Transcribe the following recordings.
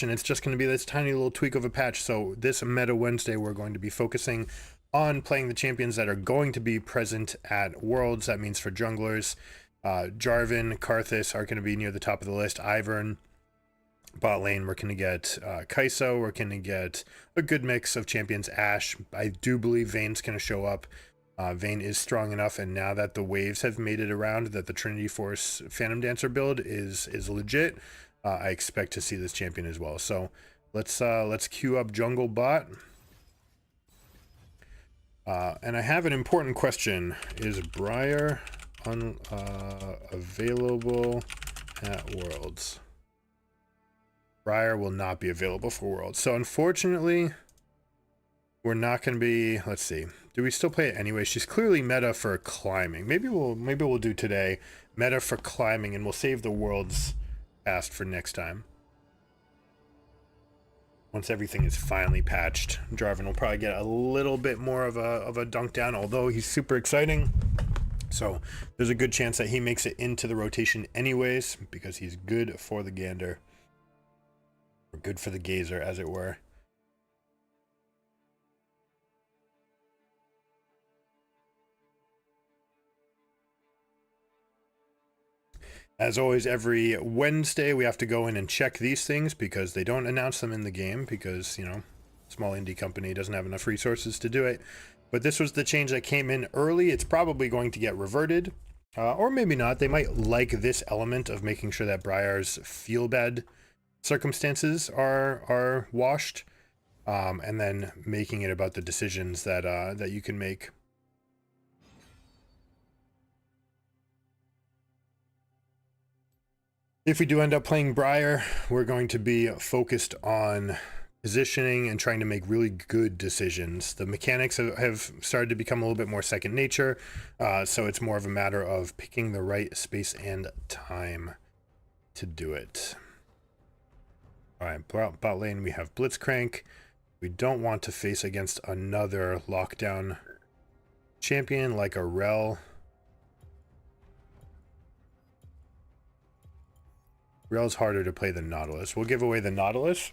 and it's just going to be this tiny little tweak of a patch. So this Meta Wednesday, we're going to be focusing on playing the champions that are going to be present at Worlds. That means for junglers, Jarvan, Karthus are going to be near the top of the list. Ivern, bot lane, we're going to get Kai'Sa. We're going to get a good mix of champions. Ashe, I do believe Vayne's going to show up. Vayne is strong enough, and now that the waves have made it around that the Trinity Force Phantom Dancer build is legit, I expect to see this champion as well. So let's queue up jungle bot. And I have an important question. Is Briar available at Worlds? Briar will not be available for Worlds. So unfortunately, we're not going to be, let's see. Do we still play it anyway? She's clearly meta for climbing. Maybe we'll do today meta for climbing, and we'll save the Worlds past for next time. Once everything is finally patched, Jarvan will probably get a little bit more of a dunk down, although he's super exciting. So there's a good chance that he makes it into the rotation anyways, because he's good for the gander. Or good for the gazer, as it were. As always, every Wednesday we have to go in and check these things because they don't announce them in the game because, you know, small indie company doesn't have enough resources to do it. But this was the change that came in early. It's probably going to get reverted, or maybe not. They might like this element of making sure that Briar's feel bad circumstances are washed, and then making it about the decisions that that you can make. If we do end up playing Briar, we're going to be focused on positioning and trying to make really good decisions. The mechanics have started to become a little bit more second nature, so it's more of a matter of picking the right space and time to do it. All right, bot lane, we have Blitzcrank. We don't want to face against another lockdown champion like a Rel. Rel's harder to play than Nautilus. We'll give away the Nautilus,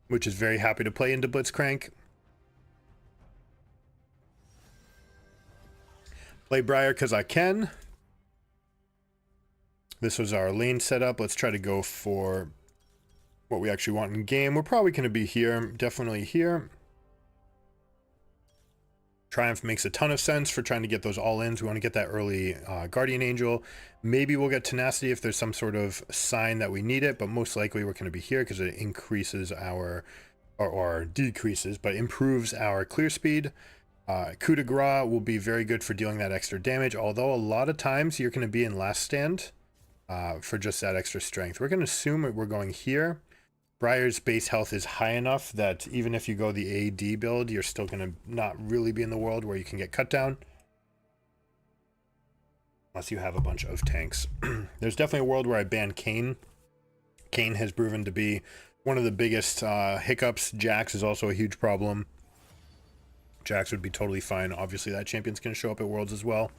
which is very happy to play into Blitzcrank. Play Briar because I can. This was our lane setup. Let's try to go for what we actually want in game. We're probably going to be here, definitely here. Triumph makes a ton of sense for trying to get those all-ins. We want to get that early Guardian Angel. Maybe we'll get Tenacity if there's some sort of sign that we need it, but most likely we're going to be here because it increases our, or decreases, but improves our clear speed. Coup de grace will be very good for dealing that extra damage, although a lot of times you're going to be in last stand for just that extra strength. We're going to assume that we're going here. Briar's base health is high enough that even if you go the AD build, you're still going to not really be in the world where you can get cut down. Unless you have a bunch of tanks. There's definitely a world where I ban Kayn. Kayn has proven to be one of the biggest hiccups. Jax is also a huge problem. Jax would be totally fine. Obviously, that champion's going to show up at Worlds as well.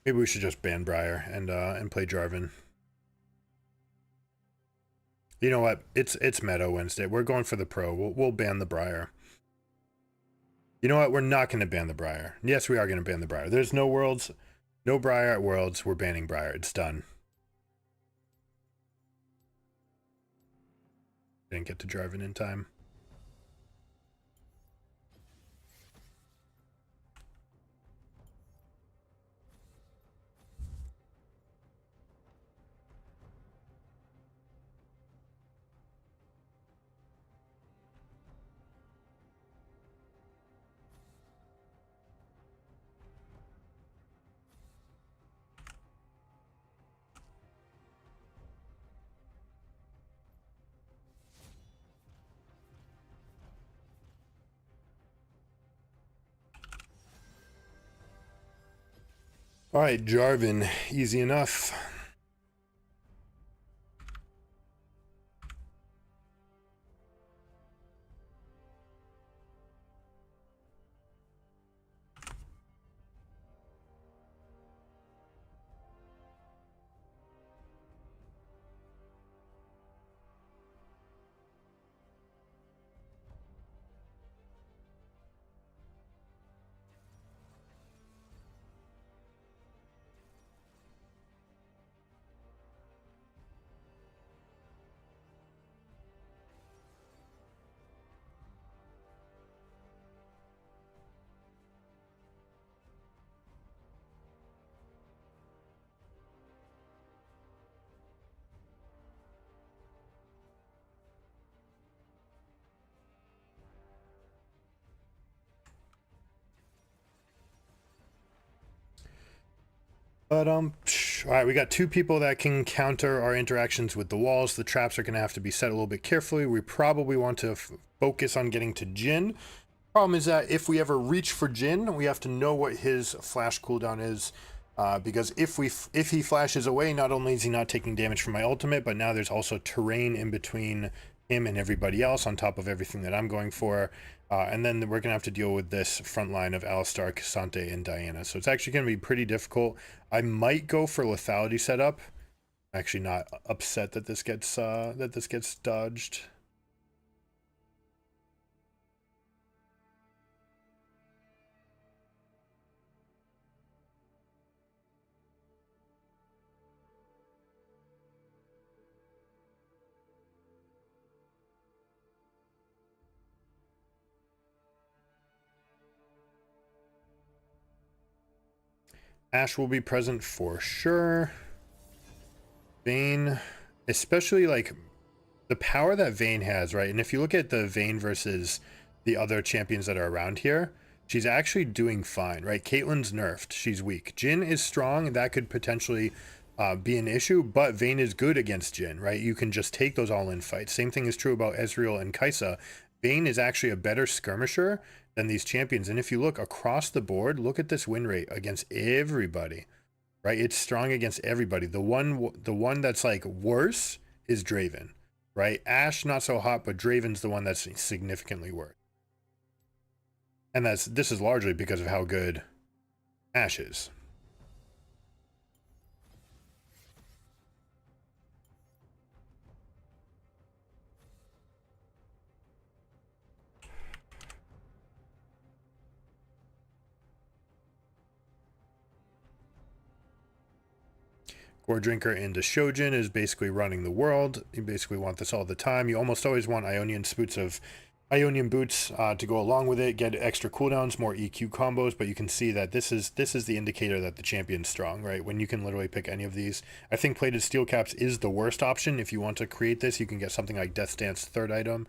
Maybe we should just ban Briar and play Jarvan. You know what? It's Meta Wednesday. We're going for the pro. We'll ban the Briar. You know what? We're not going to ban the Briar. Yes, we are going to ban the Briar. There's no Worlds, no Briar at Worlds. We're banning Briar. It's done. Didn't get to Jarvan in time. All right, Jarvan, easy enough. But all right, we got two people that can counter our interactions with the walls. The traps are going to have to be set a little bit carefully. We probably want to focus on getting to Jin. Problem is that if we ever reach for Jin, we have to know what his flash cooldown is. Because if he flashes away, not only is he not taking damage from my ultimate, but now there's also terrain in between him and everybody else on top of everything that I'm going for. And then we're going to have to deal with this front line of Alistar, Cassante, and Diana. So it's actually going to be pretty difficult. I might go for lethality setup. Actually not upset that this gets dodged. Ashe will be present for sure. Vayne, especially like the power that Vayne has, right? And if you look at the Vayne versus the other champions that are around here, she's actually doing fine, right? Caitlyn's nerfed. She's weak. Jhin is strong. That could potentially be an issue, but Vayne is good against Jhin, right? You can just take those all-in fights. Same thing is true about Ezreal and Kai'Sa. Vayne is actually a better skirmisher than these champions. And if you look across the board, look at this win rate against everybody, right? It's strong against everybody. The one that's like worse is Draven, right? Ashe not so hot, but Draven's the one that's significantly worse. And this is largely because of how good Ashe is. Gore Drinker into Shojin is basically running the world. You basically want this all the time. You almost always want Ionian boots to go along with it, get extra cooldowns, more EQ combos, but you can see that this is the indicator that the champion's strong, right? When you can literally pick any of these. I think Plated Steel Caps is the worst option. If you want to create this, you can get something like Death Dance third item.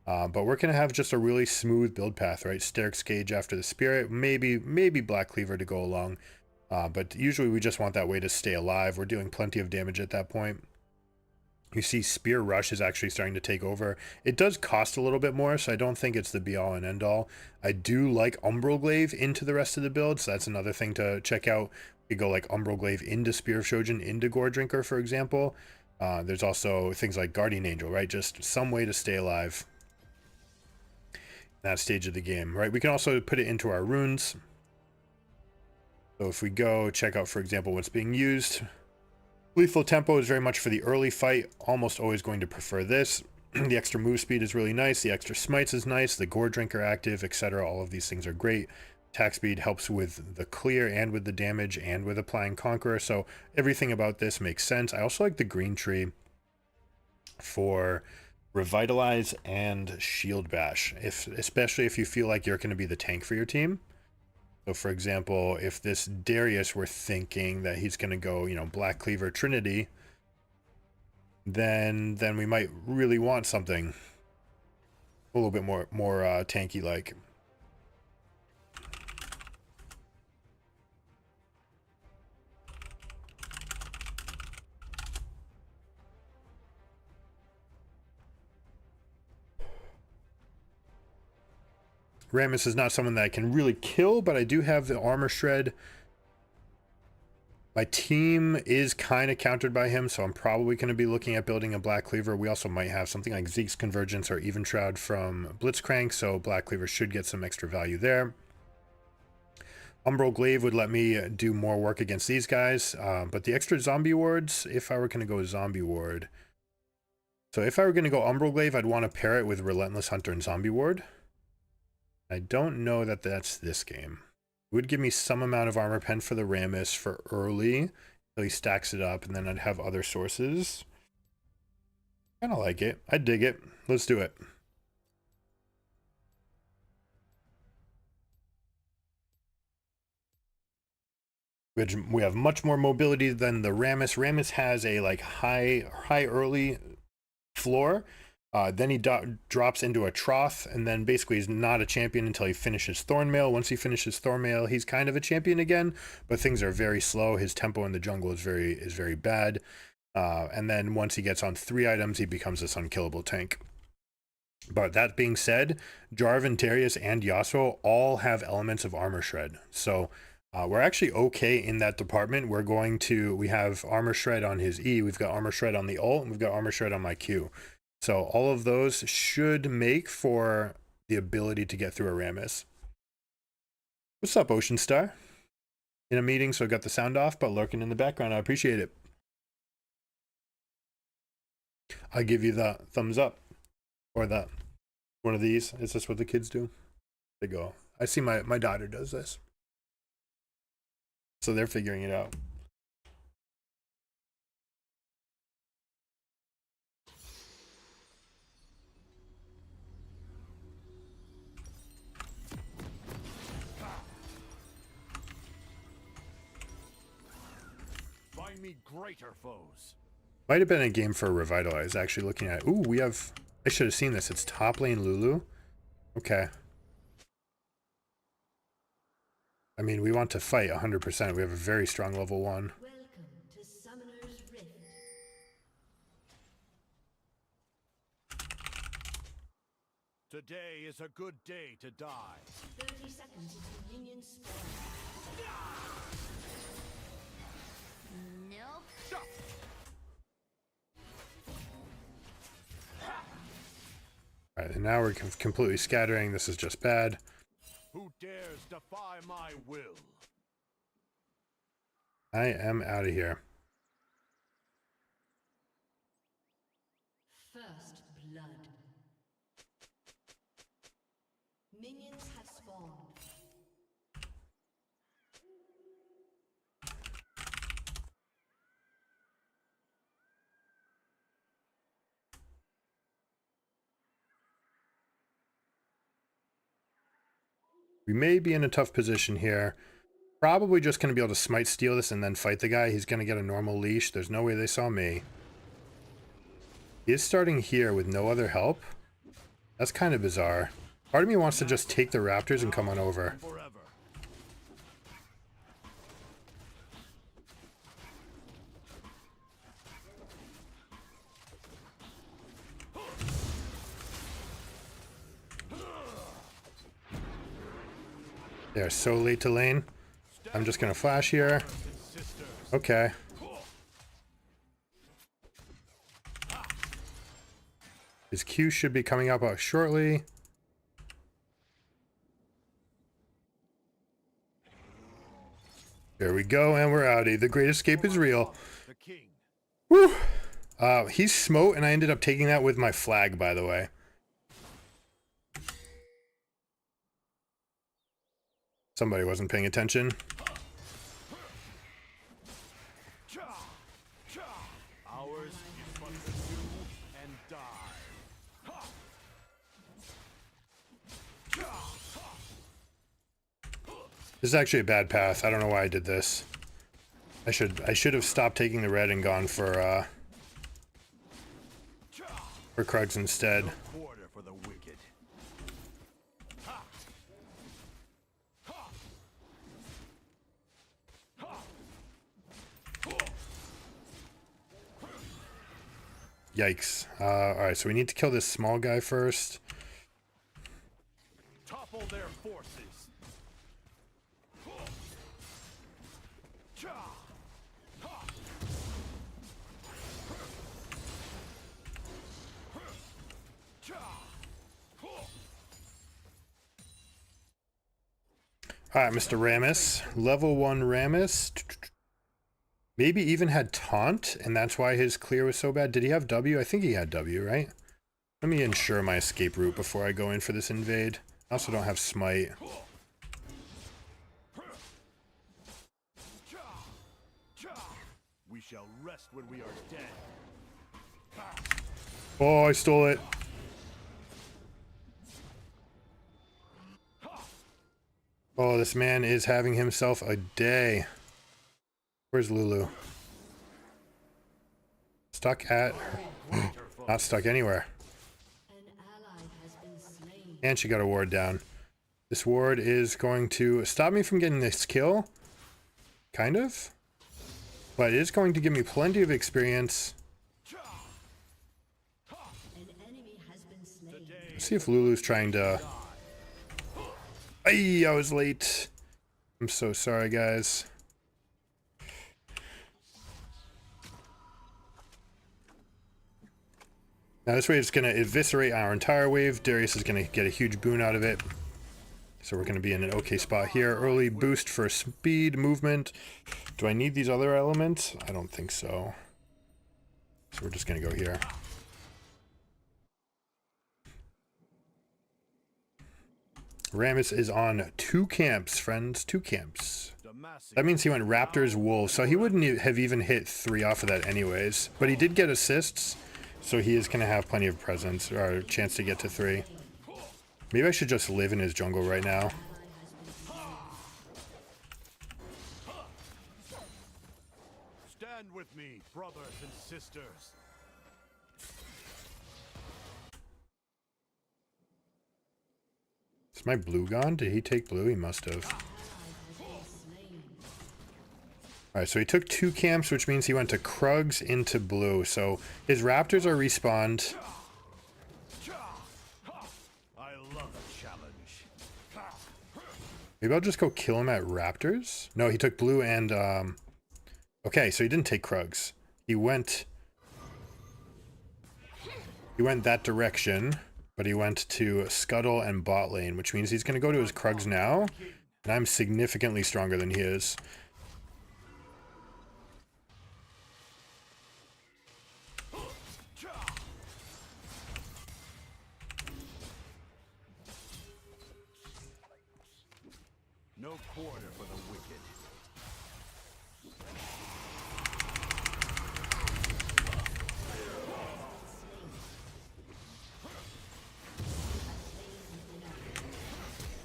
But we're going to have just a really smooth build path, right? Sterix Gauge after the Spirit, maybe Black Cleaver to go along. But usually we just want that way to stay alive. We're doing plenty of damage at that point. You see Spear Rush is actually starting to take over. It does cost a little bit more, so I don't think it's the be-all and end-all. I do like Umbral Glaive into the rest of the build, so that's another thing to check out. You go like Umbral Glaive into Spear of Shojin, into Gore Drinker, for example. There's also things like Guardian Angel, right? Just some way to stay alive in that stage of the game, right? We can also put it into our runes. So if we go check out, for example, what's being used, Lethal Tempo is very much for the early fight. Almost always going to prefer this. The extra move speed is really nice. The extra smites is nice. The Gore Drinker active, etc. All of these things are great. Attack speed helps with the clear and with the damage and with applying Conqueror. So everything about this makes sense. I also like the green tree for Revitalize and Shield Bash, especially if you feel like you're going to be the tank for your team. So for example, if this Darius were thinking that he's going to go, Black Cleaver Trinity, then we might really want something a little bit more tanky like. Rammus is not someone that I can really kill, but I do have the armor shred. My team is kind of countered by him, so I'm probably going to be looking at building a Black Cleaver. We also might have something like Zeke's Convergence or Even Shroud from Blitzcrank, so Black Cleaver should get some extra value there. Umbral Glaive would let me do more work against these guys, but the extra zombie wards, if I were going to go zombie ward. So if I were going to go Umbral Glaive, I'd want to pair it with Relentless Hunter and Zombie Ward. I don't know that that's this game. It would give me some amount of armor pen for the Rammus for early, until he stacks it up, and then I'd have other sources. Kind of like it. I dig it. Let's do it. We have much more mobility than the Rammus. Rammus has a like high early floor, Then he drops into a Troth, and then basically he's not a champion until he finishes Thornmail. Once he finishes Thornmail, he's kind of a champion again, but things are very slow. His tempo in the jungle is very bad. And then once he gets on 3 items, he becomes this unkillable tank. But that being said, Jarvan, Darius, and Yasuo all have elements of Armor Shred. So we're actually okay in that department. We have Armor Shred on his E, we've got Armor Shred on the ult, and we've got Armor Shred on my Q. So all of those should make for the ability to get through a Rammus. What's up, Ocean Star? In a meeting, so I got the sound off, but lurking in the background. I appreciate it. I give you the thumbs up. Or the one of these. Is this what the kids do? They go. I see my daughter does this. So they're figuring it out. Find me greater foes. Might have been a game for Revitalize, actually looking at it. Ooh, we have... I should have seen this. It's top lane Lulu. Okay. I mean, we want to fight 100%. We have a very strong level 1. Welcome to Summoner's Rift. Today is a good day to die. 30 seconds until minions spawn. Nope. Alright, and now we're completely scattering. This is just bad. Who dares defy my will? I am out of here. First blood. Minions have spawned. We may be in a tough position here. Probably just going to be able to smite steal this and then fight the guy. He's going to get a normal leash. There's no way they saw me. He is starting here with no other help. That's kind of bizarre. Part of me wants to just take the raptors and come on over. They're so late to lane. I'm just gonna flash here. Okay. His Q should be coming up shortly. There we go, and we're outie. The Great Escape is real. Woo! He's smote, and I ended up taking that with my flag, by the way. Somebody wasn't paying attention. Ours is but to do and die. This is actually a bad path. I don't know why I did this. I should have stopped taking the red and gone for Krugs instead. Border for the wicked. Yikes. Alright, so we need to kill this small guy first. Topple their forces. Alright, Mr. Rammus. Level 1 Rammus. Maybe even had taunt, and that's why his clear was so bad. Did he have W? I think he had W, right? Let me ensure my escape route before I go in for this invade. I also don't have smite. We shall rest when we are dead. Oh, I stole it. Oh, this man is having himself a day. Where's Lulu? Stuck at... Not stuck anywhere. And she got a ward down. This ward is going to stop me from getting this kill. Kind of. But it is going to give me plenty of experience. An enemy has been slain. Let's see if Lulu's trying to... Ay, I was late. I'm so sorry, guys. Now this way it's going to eviscerate our entire wave. Darius is going to get a huge boon out of it. So we're going to be in an okay spot here. Early boost for speed, movement. Do I need these other elements? I don't think so. So we're just going to go here. Rammus is on 2 camps, friends. 2 camps. That means he went Raptors, Wolves. So he wouldn't have even hit 3 off of that anyways. But he did get assists. So he is going to have plenty of presence or a chance to get to 3. Maybe I should just live in his jungle right now. Stand with me, brothers and sisters. Is my blue gone? Did he take blue? He must have. Alright, so he took 2 camps, which means he went to Krugs into blue. So his Raptors are respawned. I love a challenge. Maybe I'll just go kill him at Raptors? No, he took blue and... Okay, so he didn't take Krugs. He went that direction, but he went to Scuttle and bot lane, which means he's going to go to his Krugs now. And I'm significantly stronger than he is. No quarter for the wicked.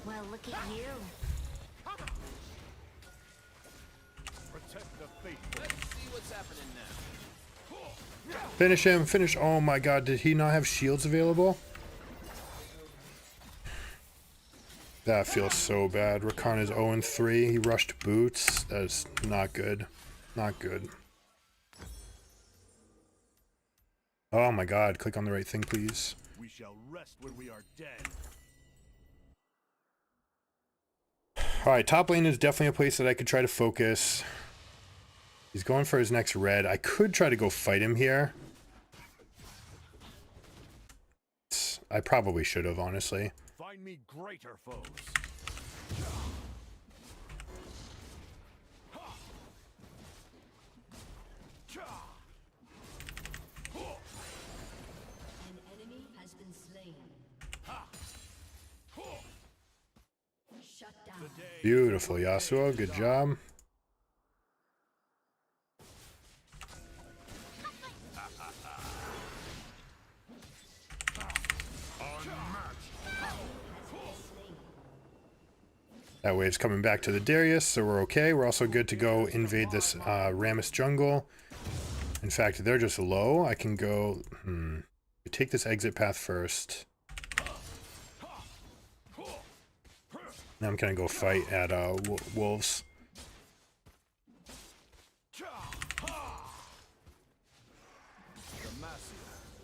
Well, look at you. Protect the faithful. Let's see what's happening now. Finish him, finish. Oh my god, did he not have shields available? That feels so bad. Rakan is 0-3. He rushed boots. That is not good. Not good. Oh my god, click on the right thing, please. We shall rest when we are dead. Alright, top lane is definitely a place that I could try to focus. He's going for his next red. I could try to go fight him here. I probably should have, honestly. Find me greater foes. An enemy has been slain. Shut down. Beautiful, Yasuo. Good job. That wave's coming back to the Darius, so we're okay. We're also good to go invade this Rammus jungle. In fact, they're just low. I can go... take this exit path first. Now I'm gonna go fight at Wolves.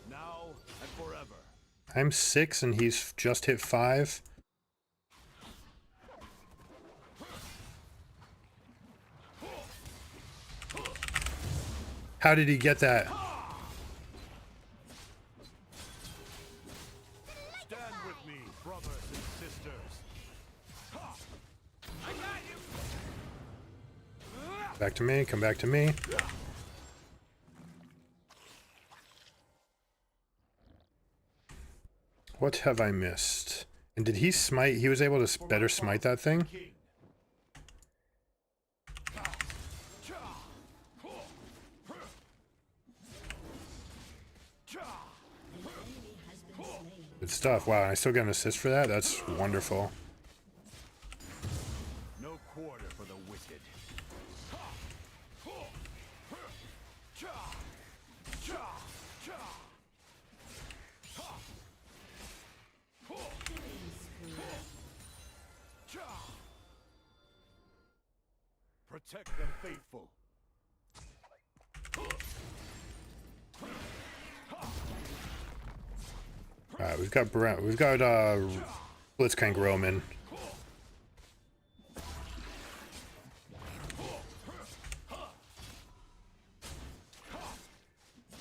Now and forever. I'm 6 and he's just hit 5. How did he get that? Stand with me, brothers and sisters. I got you. Back to me, come back to me. What have I missed? And did he smite? He was able to better smite that thing? Good stuff. Wow, I still get an assist for that? That's wonderful. No quarter for the wicked. Protect the faithful. All right, we've got Blitzcrank Roman.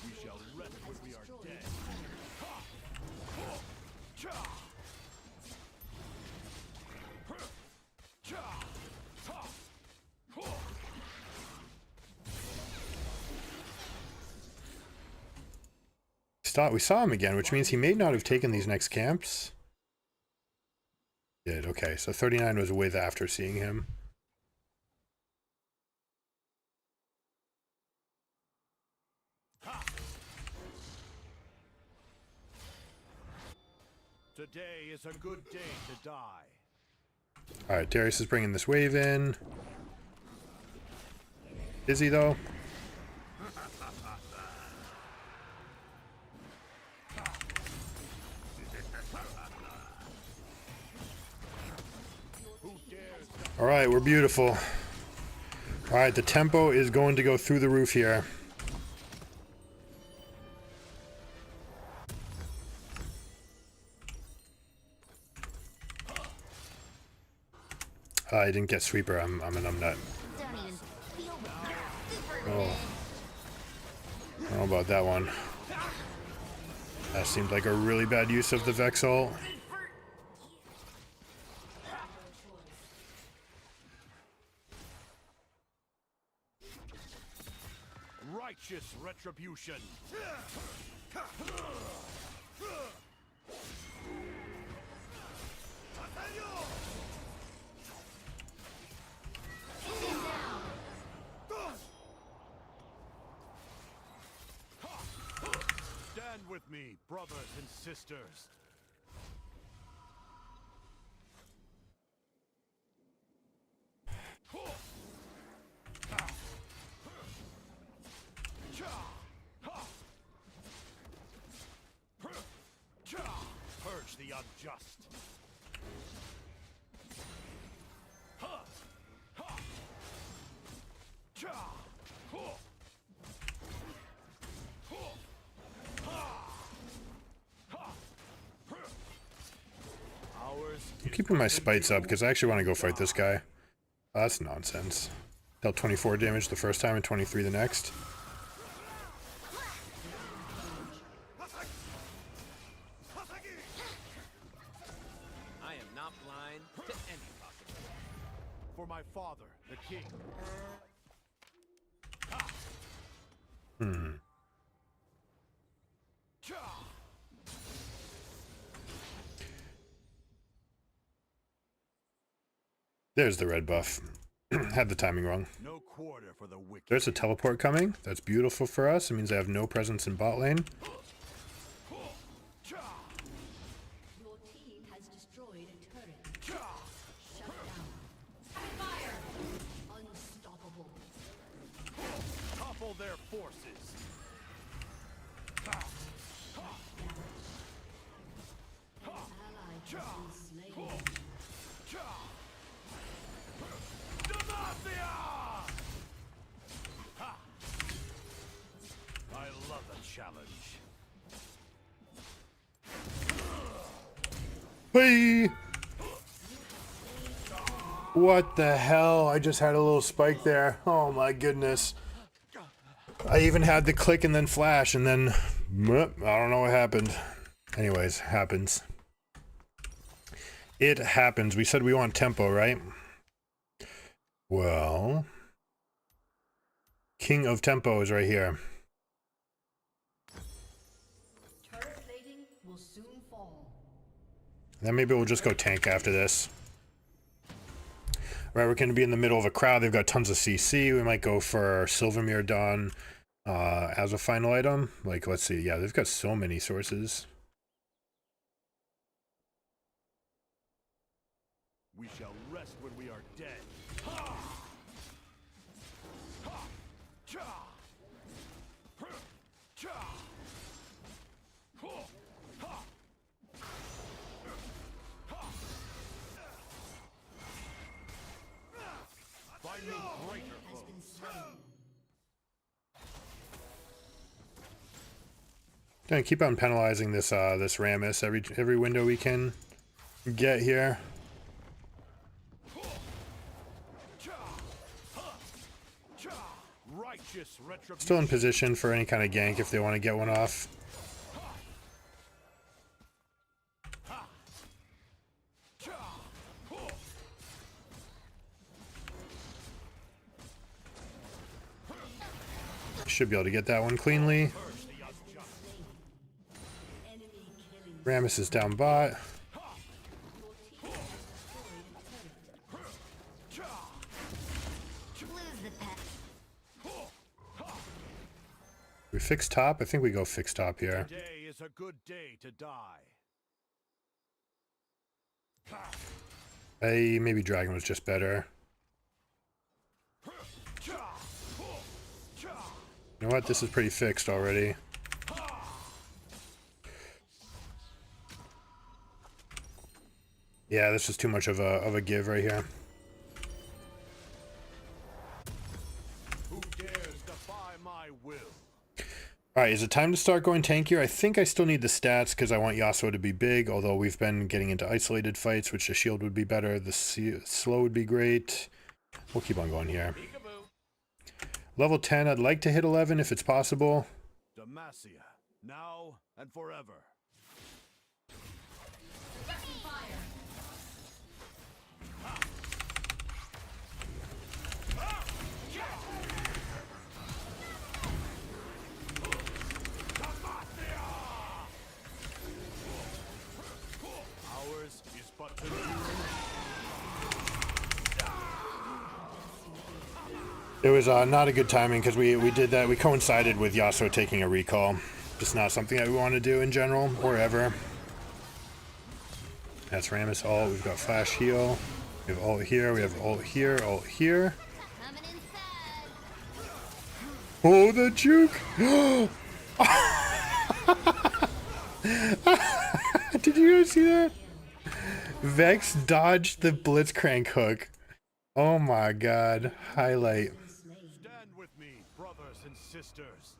We shall rest when we are dead. We saw him again, which means he may not have taken these next camps. He did. Okay, so 39 was with after seeing him. Today is a good day to die. All right, Darius is bringing this wave in. Is he though? All right, we're beautiful. All right, the tempo is going to go through the roof here. I didn't get sweeper. I'm a numbnut. Oh, I don't know about that one. That seemed like a really bad use of the Vex ult. Righteous retribution. Stand with me, brothers and sisters. Purge the unjust. I'm keeping my spites up because I actually want to go fight this guy. Oh, that's nonsense. Dealt 24 damage the first time and 23 the next. I am not blind to any possibility. For my father, the king. There's the red buff. Had the timing wrong. No quarter for the wicked. There's a teleport coming. That's beautiful for us. It means I have no presence in bot lane. Your team has destroyed a turret. Shut down. Fire! Unstoppable. Topple their forces. Ally has been slain. I love a challenge. Hey! What the hell? I just had a little spike there. Oh my goodness. I even had the click and then flash and then I don't know what happened. Anyways, happens. It happens. We said we want tempo, right? Well, King of Tempo is right here. Turret plating will soon fall. Then maybe we'll just go tank after this. Right, we're going to be in the middle of a crowd. They've got tons of CC. We might go for Silvermere Dawn as a final item. Like, let's see. Yeah, they've got so many sources. We shall rest when we are dead. Find me greater Gonna keep on penalizing this this Rammus every window we can get here. Righteous retribution. Still in position for any kind of gank if they want to get one off. Should be able to get that one cleanly. Rammus is down bot. We fix top? I think we go fix top here. Today is a good day to die. Hey, maybe Dragon was just better. You know what? This is pretty fixed already. Yeah, this is too much of a give right here. Who dares defy my will? Alright, is it time to start going tankier? I think I still need the stats because I want Yasuo to be big, although we've been getting into isolated fights, which the shield would be better, the slow would be great. We'll keep on going here. Level 10, I'd like to hit 11 if it's possible. Demacia, now and forever. Ours is but to do. It was not a good timing because we did that. We coincided with Yasuo taking a recall. Just not something that we want to do in general or ever. That's Rammus ult. We've got flash heal. We have ult here. We have ult here. Ult here. Oh, the juke! Did you guys see that? Vex dodged the Blitzcrank hook. Oh my god. Highlight. Stand with me, brothers and sisters.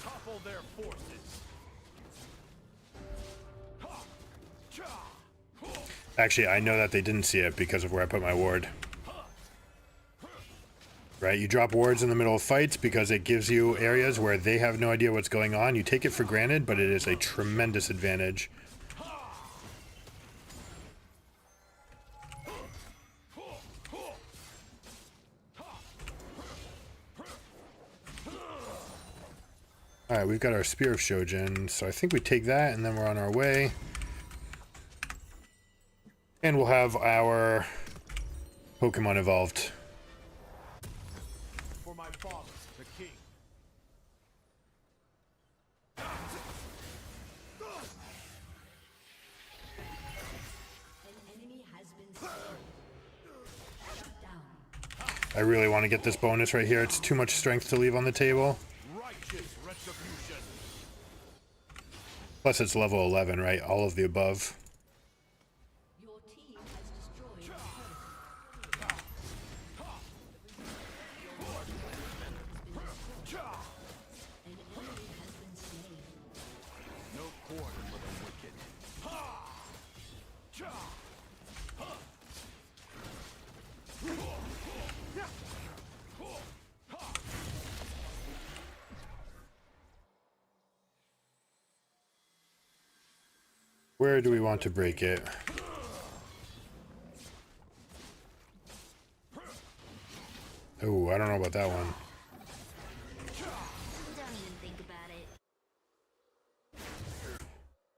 Topple their forces. Actually, I know that they didn't see it because of where I put my ward. Right, you drop wards in the middle of fights because it gives you areas where they have no idea what's going on. You take it for granted, but it is a tremendous advantage. Alright, we've got our Spear of Shojin, so I think we take that and then we're on our way. And we'll have our Pokemon evolved. For my father, the king. An enemy has been slain. Shut down. I really want to get this bonus right here. It's too much strength to leave on the table. Righteous retribution. Plus it's level 11, right? All of the above. Your team has destroyed a turret. An enemy has been slain. No quarter for the wicked. Where do we want to break it? Oh, I don't know about that one. Don't even think about it.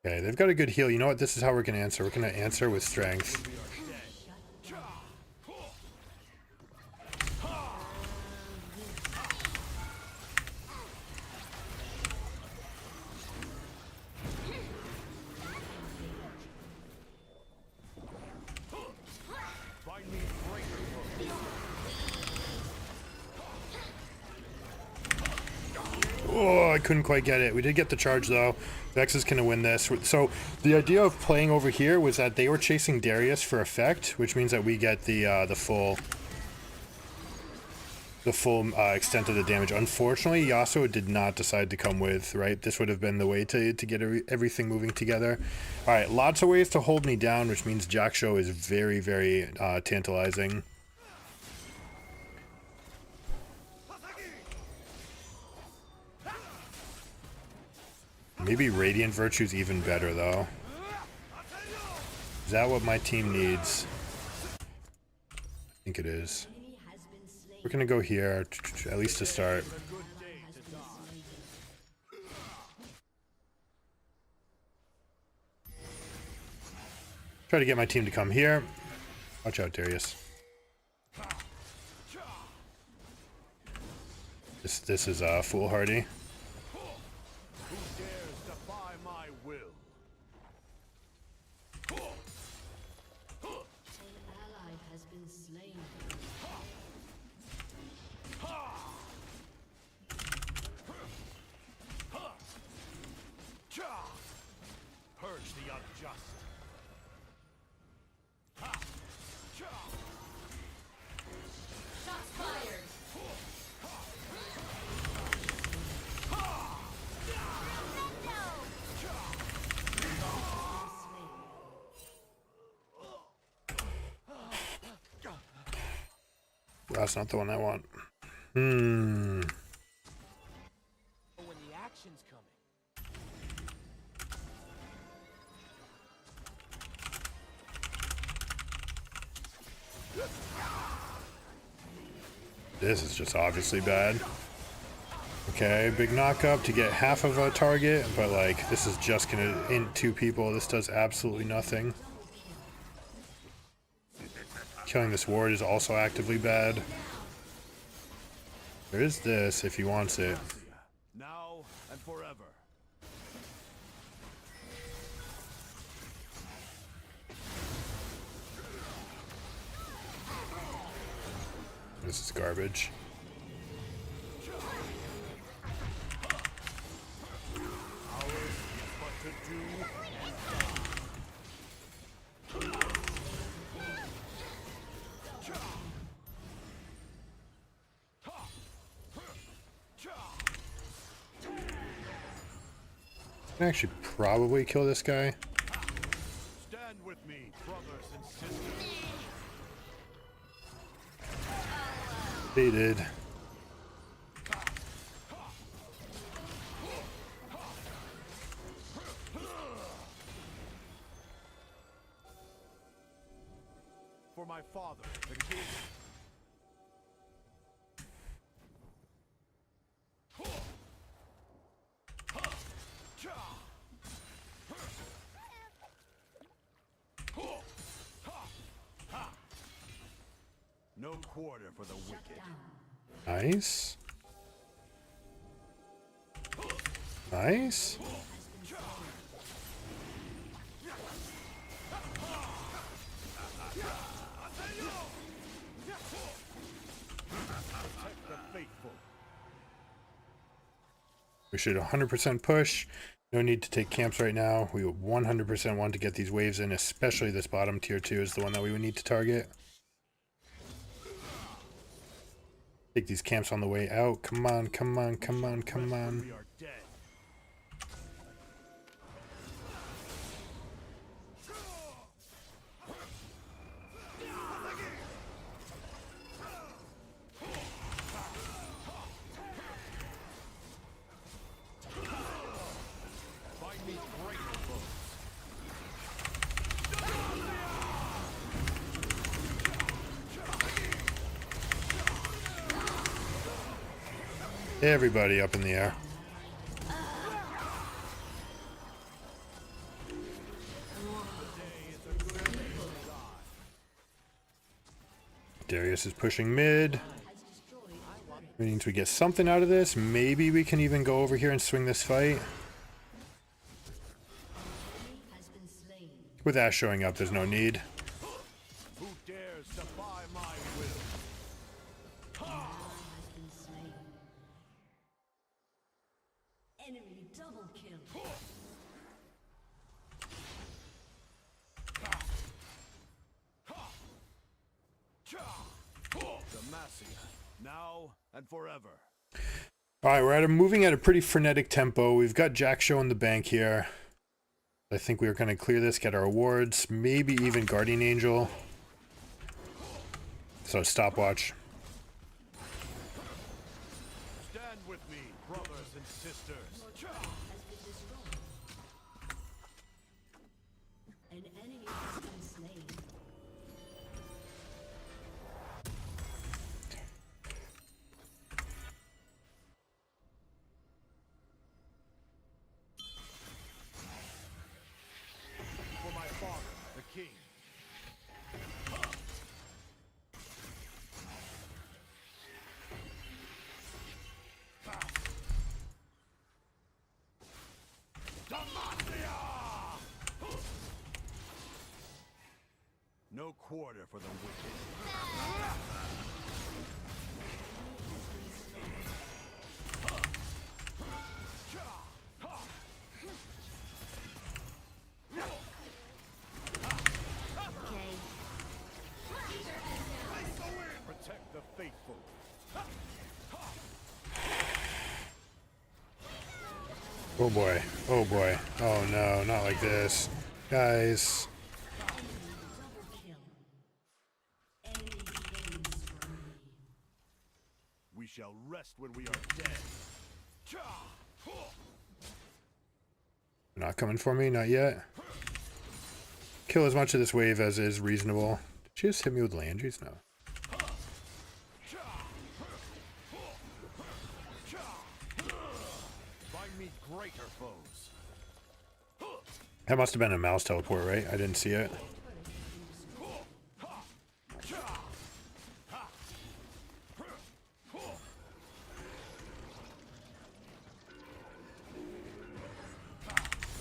Okay, they've got a good heal. You know what? This is how we're going to answer. We're going to answer with strength. Find me greater work. Oh, I couldn't quite get it. We did get the charge though. Vex is gonna win this. So the idea of playing over here was that they were chasing Darius for effect, which means that we get the full extent of the damage. Unfortunately, Yasuo did not decide to come with, right? This would have been the way to get everything moving together. All right, lots of ways to hold me down, which means Jack Show is very, very tantalizing. Maybe Radiant Virtue's even better, though. Is that what my team needs? I think it is. We're gonna go here, at least to start. Try to get my team to come here. Watch out, Darius. This is foolhardy. Who dares defy my will? An ally has been slain. Purge the unjust. Shots fired. That's not the one I want. When the action's coming. This is just obviously bad. Okay, big knock up to get half of a target, but like this is just gonna int 2 people. This does absolutely nothing. Killing this ward is also actively bad. There is this if he wants it. Now and forever. This is garbage. What to do I can actually probably kill this guy. stand with me, brothers and sisters. They did. For my father, the king. No quarter for the wicked. Nice. Nice. Protect the faithful. We should 100% push. No need to take camps right now. We 100% want to get these waves in, especially this bottom tier 2 is the one that we would need to target. Take these camps on the way out. Come on, come on, come on, come on. We are dead. Find me great foes. Everybody up in the air. Darius is pushing mid. Means we get something out of this. Maybe we can even go over here and swing this fight. Has been slain. With Ash showing up, there's no need. Who dares defy my will? Has been slain. Enemy double kill. Demacia, now and forever. All right, we're moving at a pretty frenetic tempo. We've got Jack Show in the bank here. I think we're going to clear this, get our awards, maybe even Guardian Angel. So stopwatch. Stand with me, brothers and sisters. An enemy has been slain. For my father, the king. No quarter for the wicked. Okay. Protect the faithful. Oh boy. Oh boy. Oh no, not like this. Guys. Double kill. Enemy killing spree. We shall rest when we are dead. Not coming for me, not yet. Kill as much of this wave as is reasonable. Did she just hit me with Landry's? No. Find me greater foes. That must have been a mouse teleport, right? I didn't see it.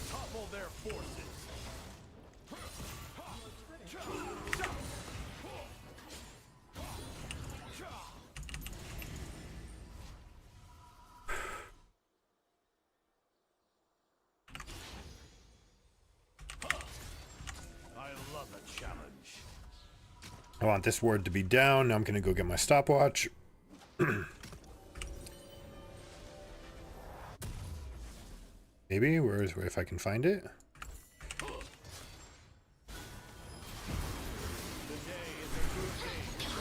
Topple their forces. I love a challenge. I want this ward to be down. Now I'm going to go get my stopwatch. Maybe? Where if I can find it? Your turret has been destroyed.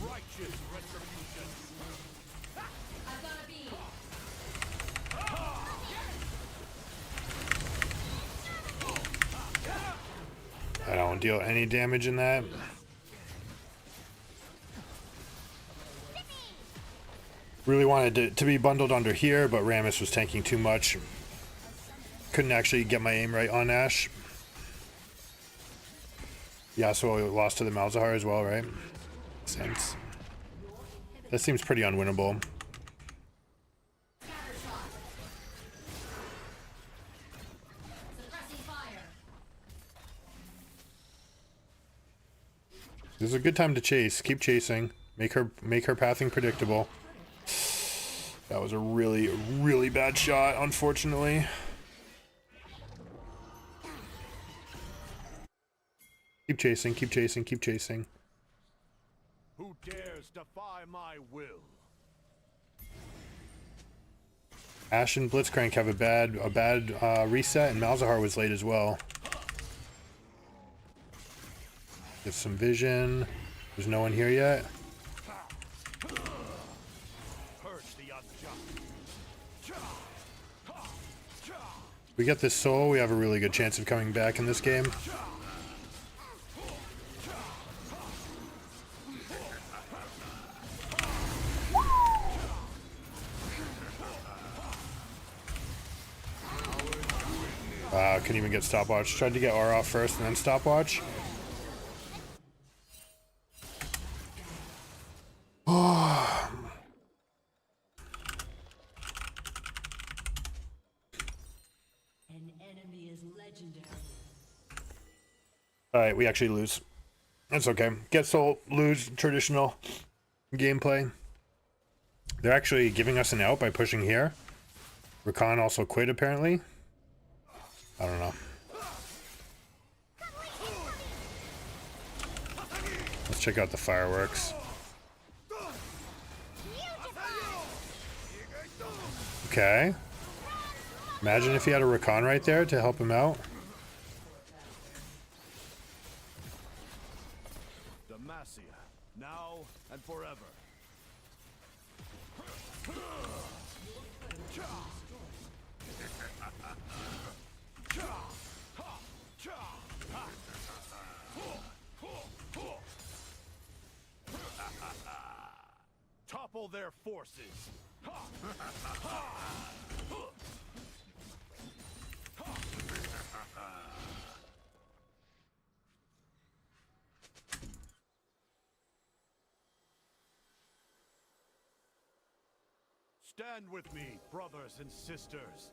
Righteous retribution. I've got a bee. I don't deal any damage in that. Really wanted to be bundled under here, but Rammus was tanking too much. Couldn't actually get my aim right on Ashe. Yeah, so we lost to the Malzahar as well, right? Sense. That seems pretty unwinnable. Suppressing fire. This is a good time to chase. Keep chasing. Make her pathing predictable. That was a really, really bad shot, unfortunately. Keep chasing, keep chasing, keep chasing. Who dares defy my will? Ashe and Blitzcrank have a bad reset, and Malzahar was late as well. Get some vision. There's no one here yet. Purge the unjust. We get this soul, we have a really good chance of coming back in this game. Couldn't even get stopwatch. Tried to get R off first and then stopwatch. legendary. Alright, we actually lose. That's okay. Get soul, lose traditional gameplay. They're actually giving us an out by pushing here. Rakan also quit apparently. I don't know. Let's check out the fireworks. Okay. Imagine if he had a Rakan right there to help him out. Demacia, now and forever. Topple their forces. Stand with me, brothers and sisters.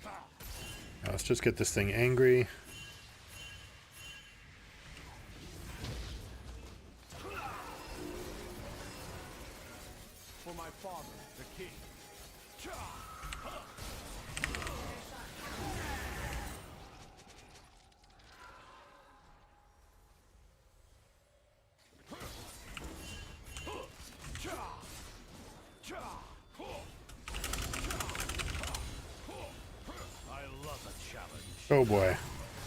Now let's just get this thing angry. For my father, the king. I love a challenge. Oh boy.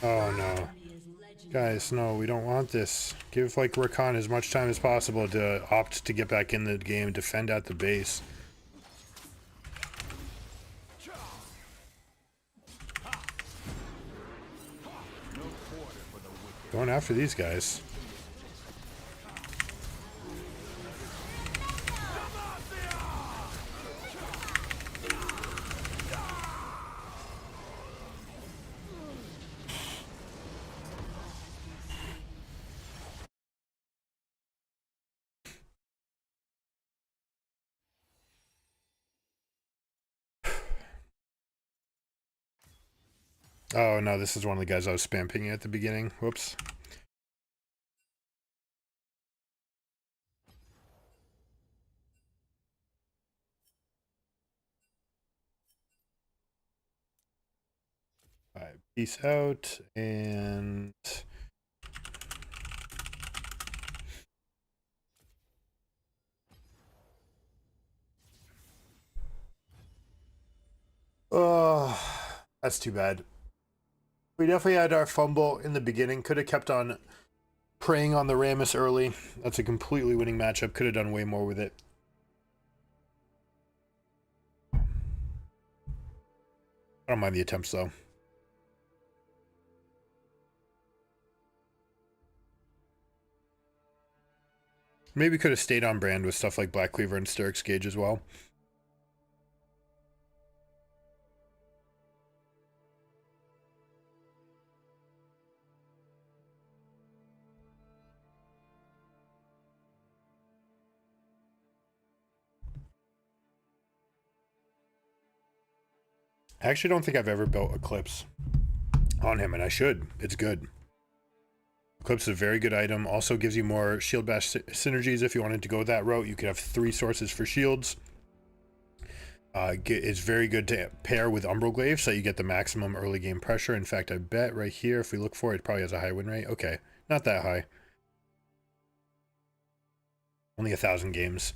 Oh no. Guys, no, we don't want this. Give like Rakan as much time as possible to opt to get back in the game, defend at the base. Going after these guys. Oh no, this is one of the guys I was spam pinging at the beginning. Whoops. Alright, peace out, and oh, that's too bad. We definitely had our fumble in the beginning. Could have kept on preying on the Rammus early. That's a completely winning matchup. Could have done way more with it. I don't mind the attempts though. Maybe could have stayed on brand with stuff like Black Cleaver and Styx Gauge as well. I actually don't think I've ever built Eclipse on him, and I should. It's good. Eclipse is a very good item. Also gives you more shield bash synergies if you wanted to go that route. You could have 3 sources for shields. It's very good to pair with Umbroglaive so you get the maximum early game pressure. In fact, I bet right here, if we look for it, it probably has a high win rate. Okay, not that high. Only 1,000 games.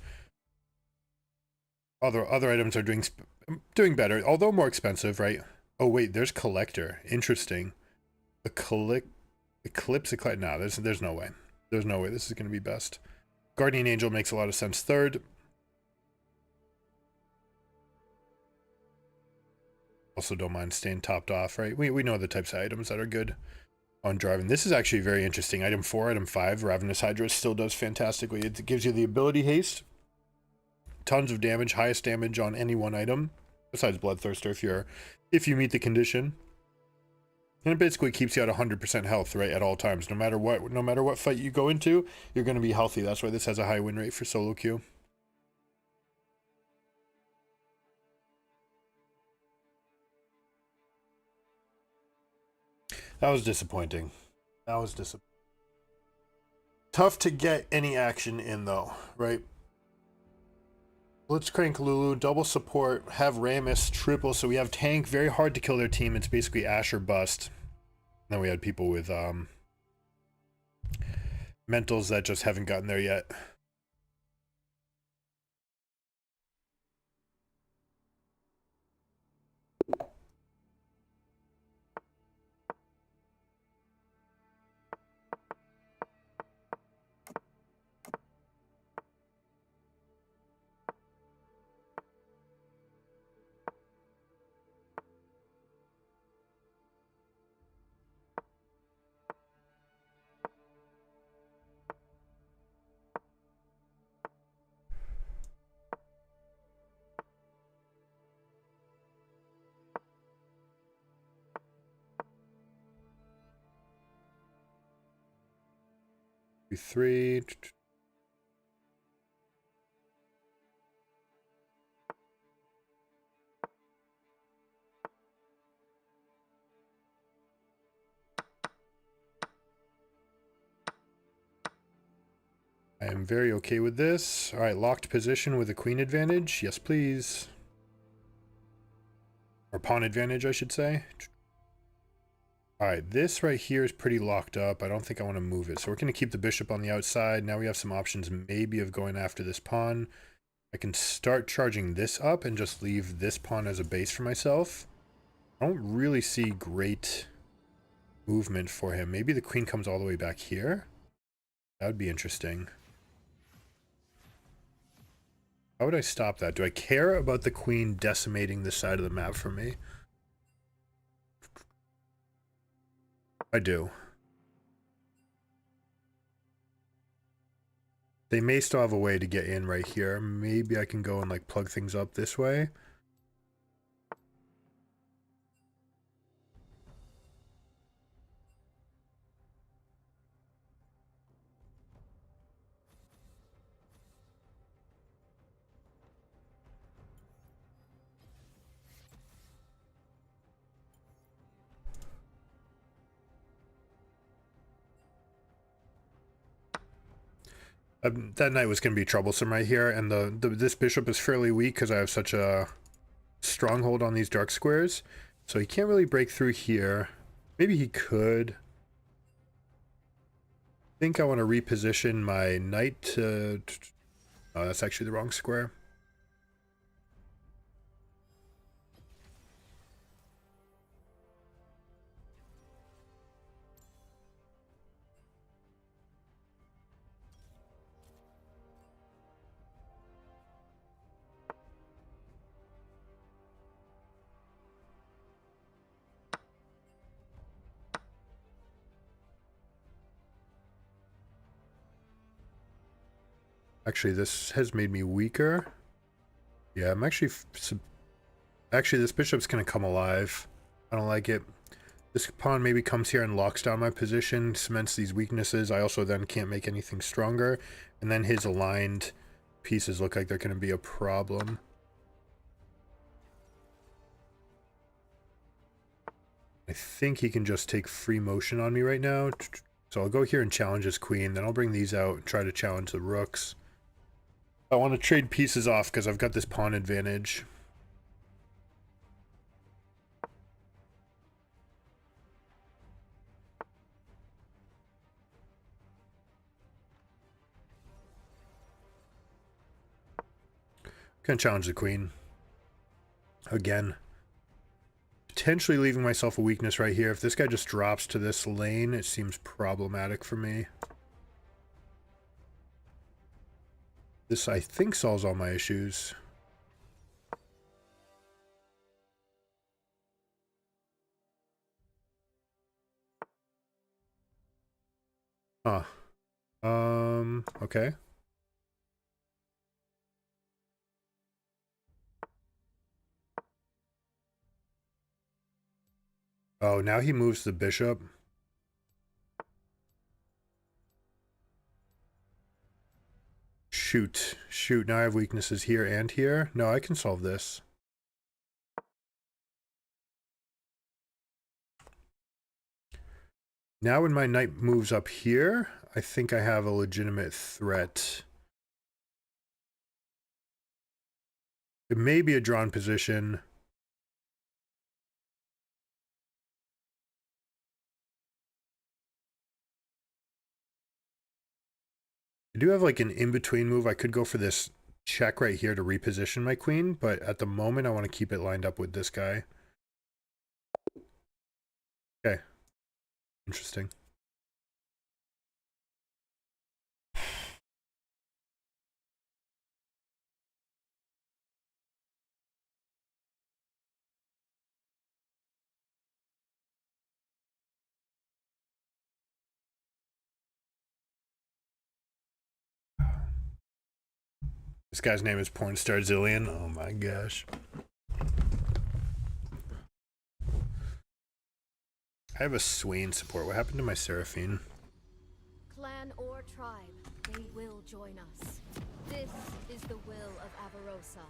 Other items are doing better, although more expensive, right? Oh wait, there's Collector. Interesting. Eclipse. No, there's no way. There's no way this is going to be best. Guardian Angel makes a lot of sense. Third. Also don't mind staying topped off, right? We know the types of items that are good on driving. This is actually very interesting. Item 4, item 5, Ravenous Hydra still does fantastically. It gives you the ability haste. Tons of damage, highest damage on any one item, besides Bloodthirster if you meet the condition. And it basically keeps you at 100% health, right, at all times. No matter what fight you go into, you're going to be healthy. That's why this has a high win rate for solo queue. That was disappointing. That was disappointing. Tough to get any action in though, right? Blitzcrank Lulu, double support, have Rammus, triple, so we have tank, very hard to kill their team. It's basically Ash or bust. Then we had people with mentals that just haven't gotten there yet. Three. I am very okay with this. All right, locked position with a queen advantage. Yes, please. Or pawn advantage, I should say. All right, this right here is pretty locked up. I don't think I want to move it. So we're going to keep the bishop on the outside. Now we have some options maybe of going after this pawn. I can start charging this up and just leave this pawn as a base for myself. I don't really see great movement for him. Maybe the queen comes all the way back here. That would be interesting. How would I stop that? Do I care about the queen decimating this side of the map for me? I do. They may still have a way to get in right here. Maybe I can go and like plug things up this way. That knight was going to be troublesome right here, and this bishop is fairly weak because I have such a stronghold on these dark squares, so he can't really break through here. Maybe he could. I think I want to reposition my knight to... Oh, that's actually the wrong square. Actually, this has made me weaker. Yeah, I'm actually... Actually, this bishop's going to come alive. I don't like it. This pawn maybe comes here and locks down my position, cements these weaknesses. I also then can't make anything stronger. And then his aligned pieces look like they're going to be a problem. I think he can just take free motion on me right now. So I'll go here and challenge his queen. Then I'll bring these out and try to challenge the rooks. I want to trade pieces off because I've got this pawn advantage. Gonna challenge the queen. Again. Potentially leaving myself a weakness right here. If this guy just drops to this lane, it seems problematic for me. This, I think, solves all my issues. Huh. Okay. Oh, now he moves the bishop. Shoot. Shoot, now I have weaknesses here and here. No, I can solve this. Now when my knight moves up here, I think I have a legitimate threat. It may be a drawn position. I do have like an in-between move. I could go for this check right here to reposition my queen, but at the moment I want to keep it lined up with this guy. Okay. Interesting. This guy's name is Pornstar Zillion. Oh my gosh. I have a Swain support. What happened to my Seraphine? Clan or tribe, they will join us. This is the will of Avarosa.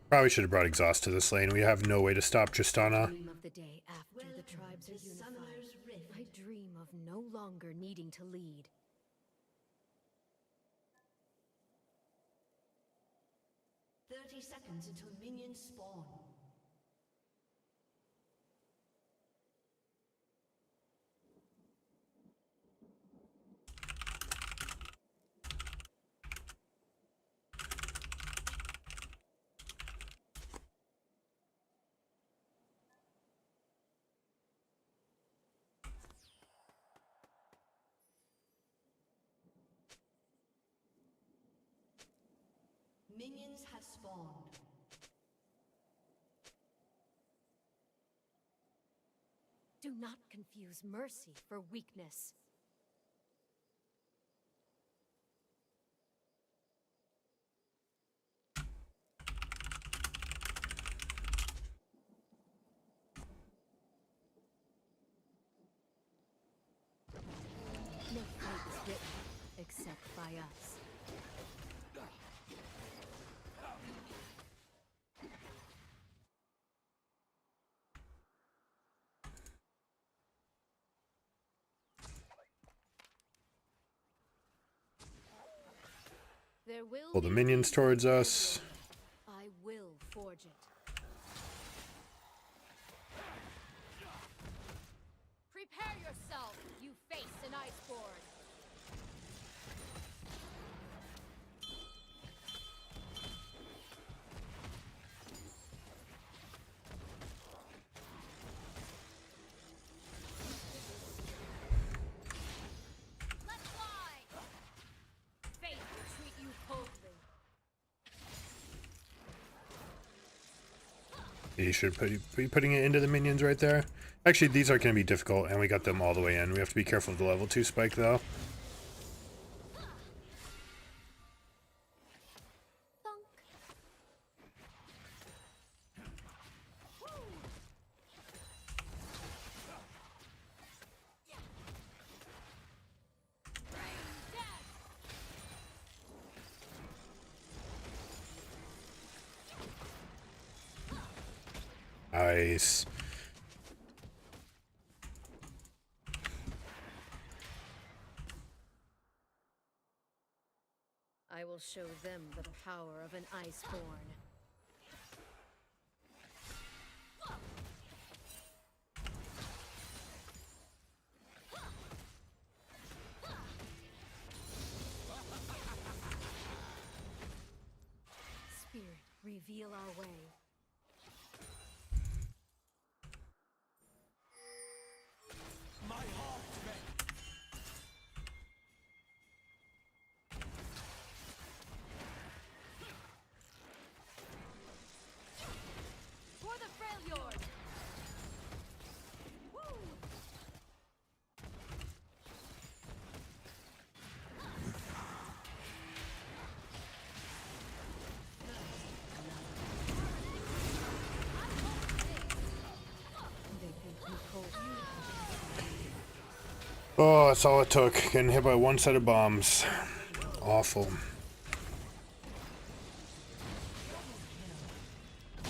Probably should have brought exhaust to this lane. We have no way to stop Tristana. Dream of the day after the tribes are unified. I dream of no longer needing to lead. Seconds until minions spawn. Minions have spawned. Do not confuse mercy for weakness. No fate is written except by us. There will Pull the be minions peace towards in us. Israel. I will forge it. Prepare yourself, you face an iceborne. Let's fly! Fate will treat you coldly. He should be putting it into the minions right there. Actually, these are going to be difficult, and we got them all the way in. We have to be careful of the level 2 spike, though. Thunk. Nice. I will show them the power of an iceborne. Spirit, reveal our way. My heart bent. For the Freljord! Woo! Oh, that's all it took. Getting hit by one set of bombs. Awful.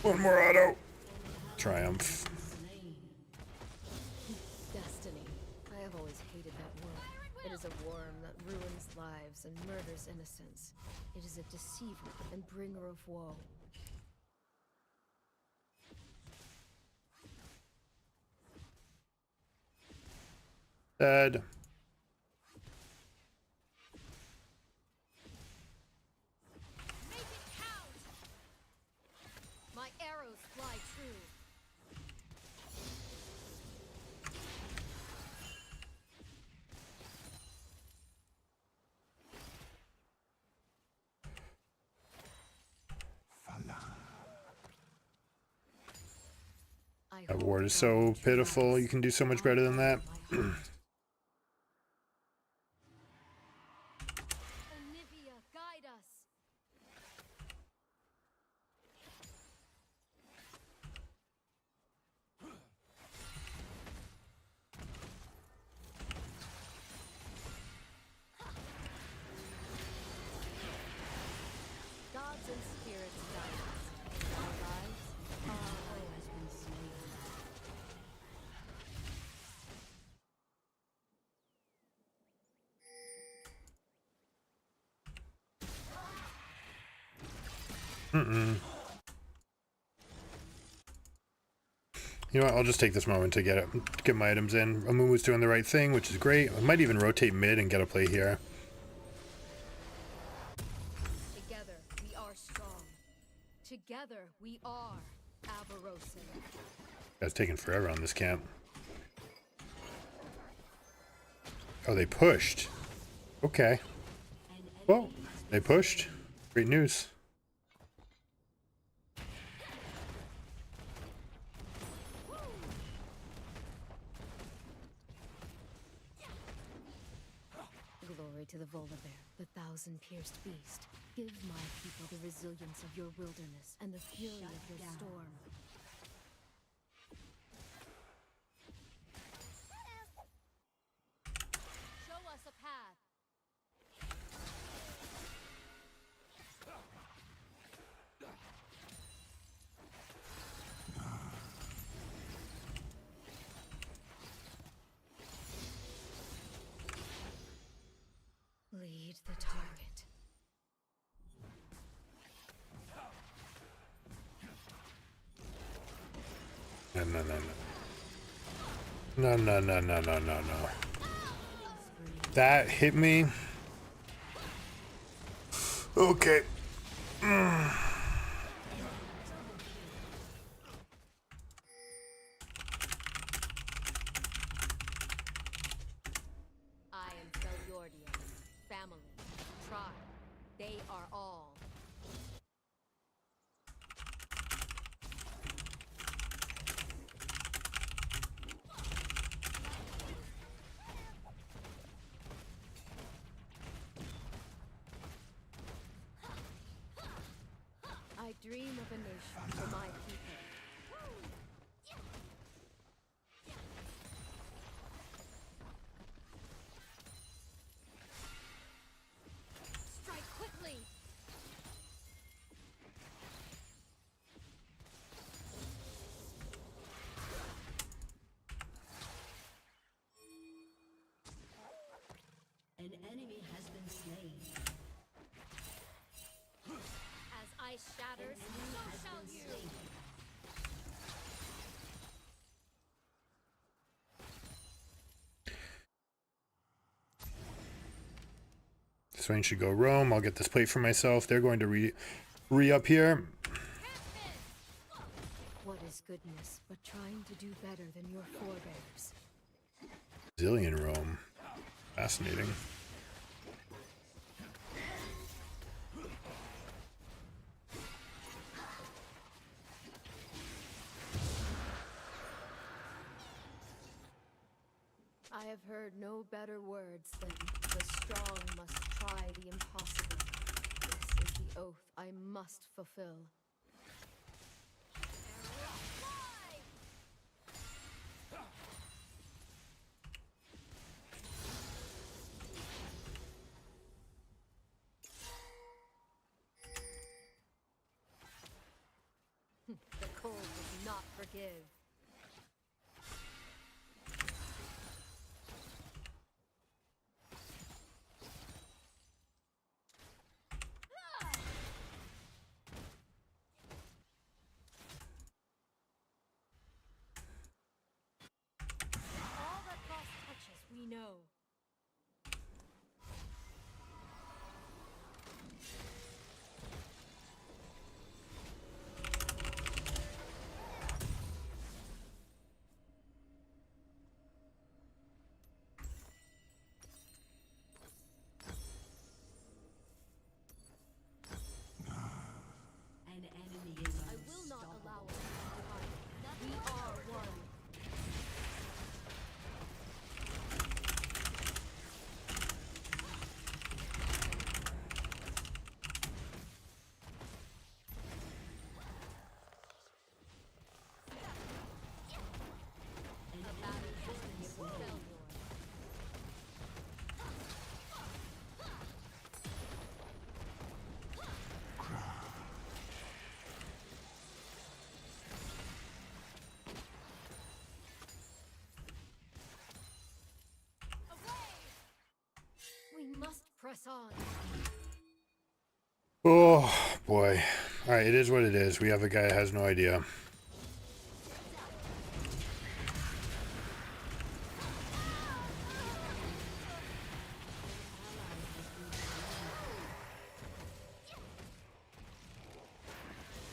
One more auto. Triumph. Destiny. I have always hated that word. It is a worm that ruins lives and murders innocence. It is a deceiver and bringer of woe. Dead. Make it count! My arrows fly true. That ward is so pitiful. You can do so much better than that. Olivia, guide us. Gods and spirits guide us. Our lives, our way has been slain. You know what? I'll just take this moment to get my items in. Amumu's doing the right thing, which is great. I might even rotate mid and get a play here. Together, we are strong. Together, we are Avarosan. That's taking forever on this camp. Oh, they pushed. Okay. Well, they pushed. Great news. Glory to the Volibear, the thousand-pierced beast. Give my people the resilience of your wilderness and the fury of your storm. Show us a path. Lead the target. No, no, no, no. No, no, no, no, no, no, no. That hit me. Okay. I am Felyordia. Family. Tribe. They are all. I dream of a nation for my people. Strike quickly! An enemy has been slain. As ice shatters, so shall you! This range should go roam. I'll get this plate for myself. They're going to re-up here. What is goodness but trying to do better than your forebears? Zillion roam. Fascinating. I have heard no better words than the strong must try the impossible. This is the oath I must fulfill. forgive. All that frost touches, we know. An enemy is I will not allow us to hide. We are one. A battle has been failure. We must press on. Oh boy. All right, it is what it is. We have a guy that has no idea.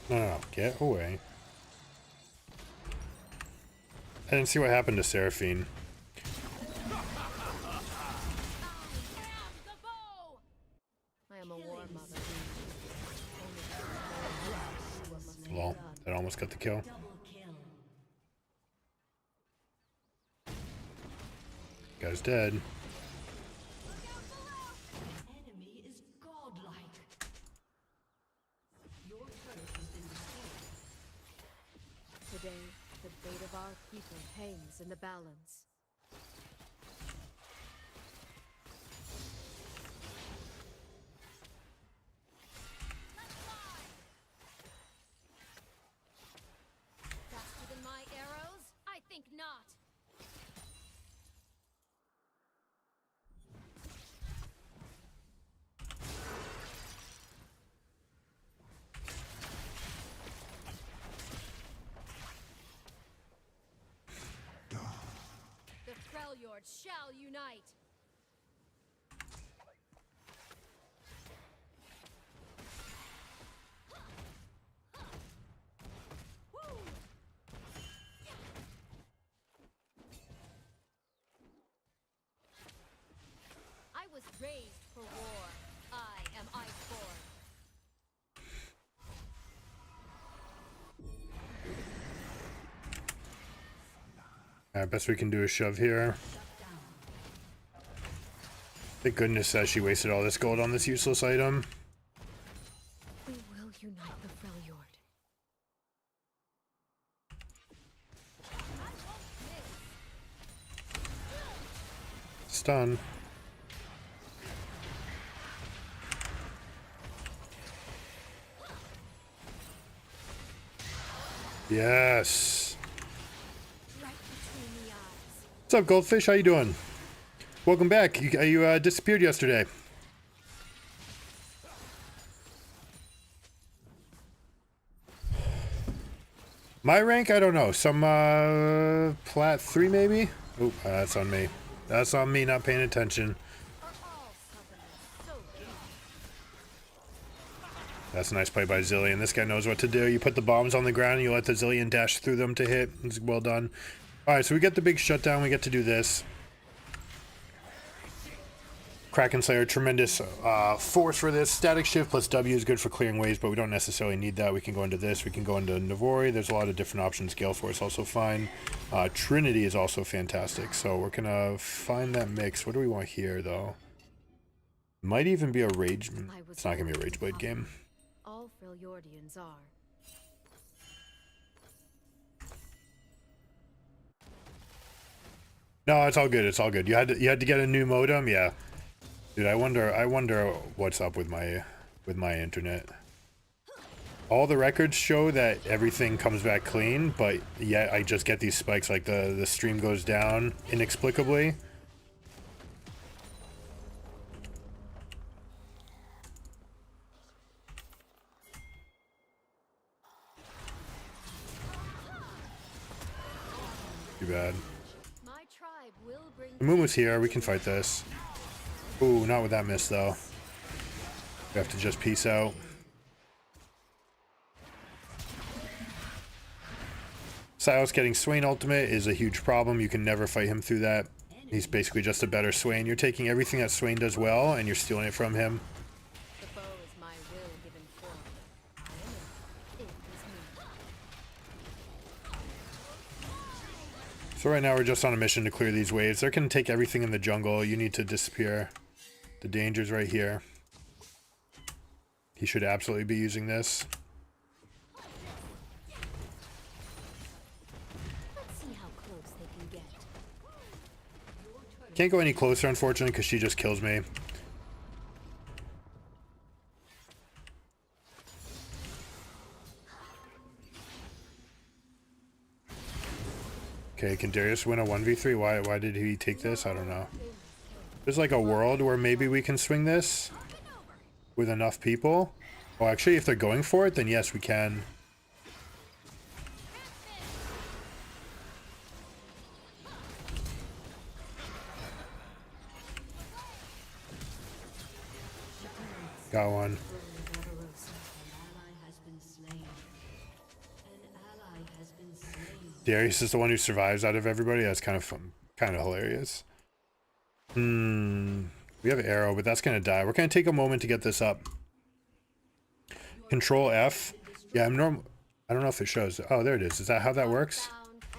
No, get away. I didn't see what happened to Seraphine. I am a war mother. Lol, that almost got the kill. double kill. Guy's dead. Enemy is godlike. Your turret has been destroyed. Today, the fate of our people hangs in the balance. Faster than my arrows? I think not. The Freljord shall unite. Woo! I was raised for war. I am Iceborn. Alright, best we can do is shove here. Thank goodness that she wasted all this gold on this useless item. We will unite the Freljord. Stun. Yes. Right between the eyes. What's up, Goldfish? How you doing? Welcome back. You disappeared yesterday. My rank? I don't know. Some plat 3 maybe? Oop, that's on me. That's on me not paying attention. Are all Southerners so good? That's a nice play by Zillion. This guy knows what to do. You put the bombs on the ground and you let the Zillion dash through them to hit. It's well done. Alright, so we get the big shutdown. We get to do this. Kraken Slayer, tremendous force for this. Static Shift plus W is good for clearing waves, but we don't necessarily need that. We can go into this. We can go into Navori. There's a lot of different options. Gale Force also fine. Trinity is also fantastic. So we're going to find that mix. What do we want here, though? Might even be a Rage. It's not going to be a Rage Blade game. All Freljordians are. No, it's all good. It's all good. You had to get a new modem, yeah. Dude, I wonder what's up with my internet. all the records show that everything comes back clean, but yet I just get these spikes, like the stream goes down inexplicably. Too bad. My tribe will bring The moon was here. We can fight this. Ooh, not with that miss though. We have to just peace out. Silas getting Swain ultimate is a huge problem. You can never fight him through that. He's basically just a better Swain. You're taking everything that Swain does well and you're stealing it from him. the bow is my will given form. It is me. So right now we're just on a mission to clear these waves. They're going to take everything in the jungle. You need to disappear. The danger's right here. He should absolutely be using this. Let's see how close they can get. Can't go any closer, unfortunately, because she just kills me. Okay, can Darius win a 1v3? Why did he take this? I don't know. There's like a world where maybe we can swing this with enough people. Well, actually, if they're going for it, then yes, we can. Got one. Darius is the one who survives out of everybody. That's kind of fun, kind of hilarious. We have arrow, but that's gonna die. We're gonna take a moment to get this up. Control F. Yeah, I don't know if it shows. Oh, there it is. Is that how that works?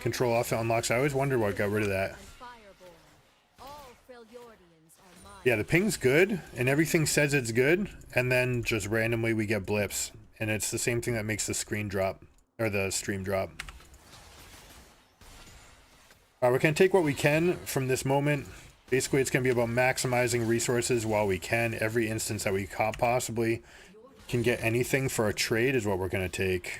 Control F unlocks. I always wonder what got rid of that. Yeah, the ping's good, and everything says it's good, and then just randomly we get blips, and it's the same thing that makes the screen drop, or the stream drop. Alright, we're going to take what we can from this moment. Basically, it's going to be about maximizing resources while we can. Every instance that we possibly can get anything for a trade is what we're going to take.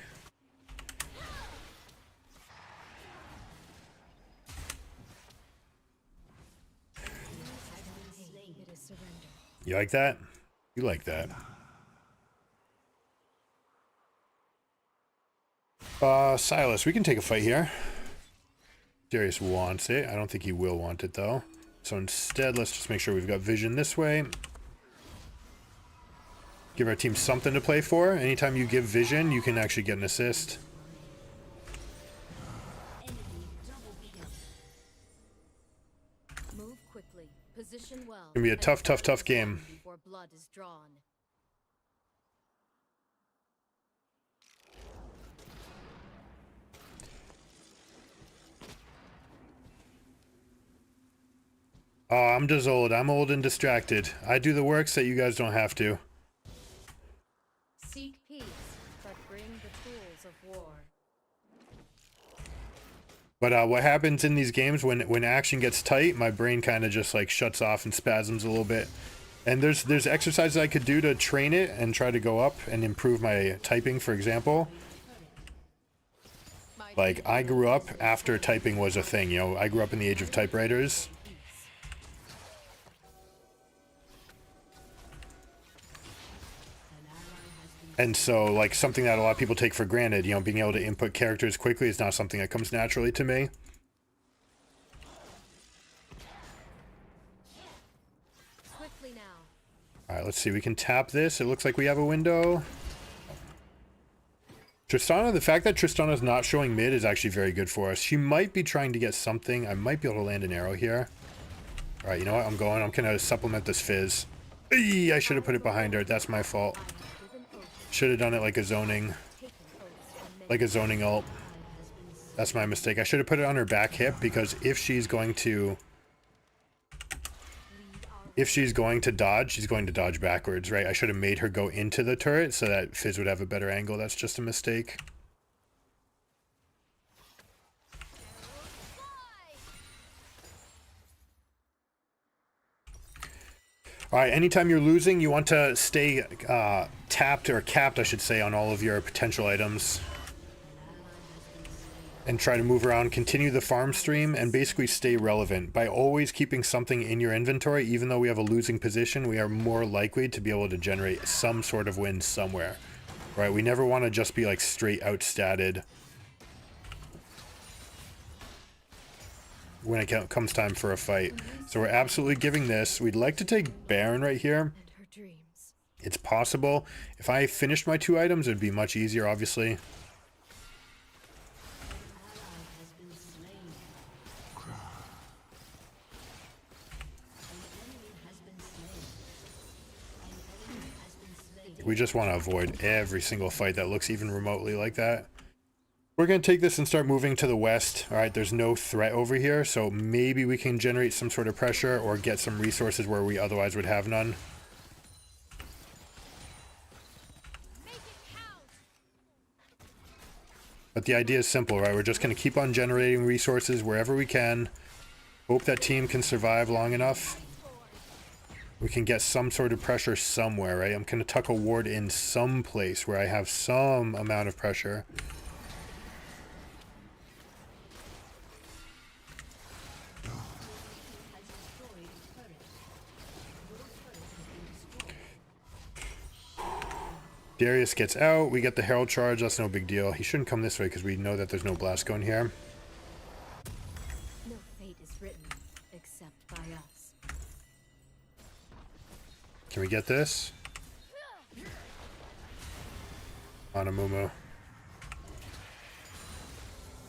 You like that? You like that. Silas, we can take a fight here. Darius wants it. I don't think he will want it though. So instead, let's just make sure we've got vision this way. Give our team something to play for. Anytime you give vision, you can actually get an assist. Move quickly. Position well. It's gonna be a tough game. Before blood is drawn. Oh, I'm just old. I'm old and distracted. I do the work so that you guys don't have to. Seek peace, but bring the tools of war. But what happens in these games when action gets tight, my brain kind of just like shuts off and spasms a little bit. And there's exercises I could do to train it and try to go up and improve my typing, for example. Like, I grew up after typing was a thing, you know. I grew up in the age of typewriters. And so, like, something that a lot of people take for granted, you know, being able to input characters quickly is not something that comes naturally to me. Quickly now. Alright, let's see. We can tap this. It looks like we have a window. Tristana, the fact that Tristana's not showing mid is actually very good for us. She might be trying to get something. I might be able to land an arrow here. Alright, you know what? I'm going to supplement this fizz. Eey, I should have put it behind her. That's my fault. Should have done it like a zoning ult. That's my mistake. I should have put it on her back hip, because if she's going to dodge, she's going to dodge backwards, right? I should have made her go into the turret so that Fizz would have a better angle. That's just a mistake. All right, anytime you're losing, you want to stay tapped, or capped, I should say, on all of your potential items. And try to move around, continue the farm stream, and basically stay relevant. By always keeping something in your inventory, even though we have a losing position, we are more likely to be able to generate some sort of win somewhere. Right? We never want to just be like straight outstatted when it comes time for a fight. So we're absolutely giving this. We'd like to take Baron right here. And her dreams. It's possible. If I finished my 2 items, it would be much easier, obviously. We just want to avoid every single fight that looks even remotely like that. We're going to take this and start moving to the west. All right, there's no threat over here, so maybe we can generate some sort of pressure or get some resources where we otherwise would have none. But the idea is simple, right? We're just going to keep on generating resources wherever we can. Hope that team can survive long enough. We can get some sort of pressure somewhere, right? I'm going to tuck a ward in some place where I have some amount of pressure. Darius gets out. We get the Herald charge. That's no big deal. He shouldn't come this way because we know that there's no blast going here. No fate is written except by us. Can we get this? On a Mumu.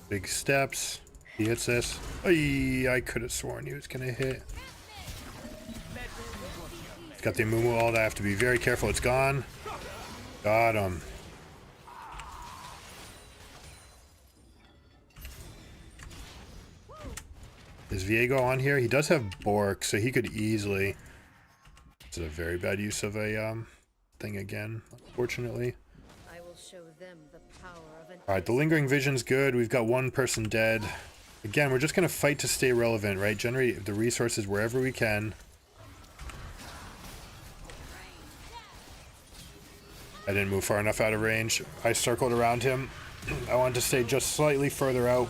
Big steps. He hits this. Ay, I could have sworn he was going to hit. He's got the Mumu ult. I have to be very careful. It's gone. Got him. Is Viego on here? He does have Bork, so he could easily... It's a very bad use of a thing again, unfortunately. I will show them the power of an Alright, the Lingering Vision's good. We've got one person dead. Again, we're just going to fight to stay relevant, right? Generate the resources wherever we can. I didn't move far enough out of range. I circled around him. I wanted to stay just slightly further out.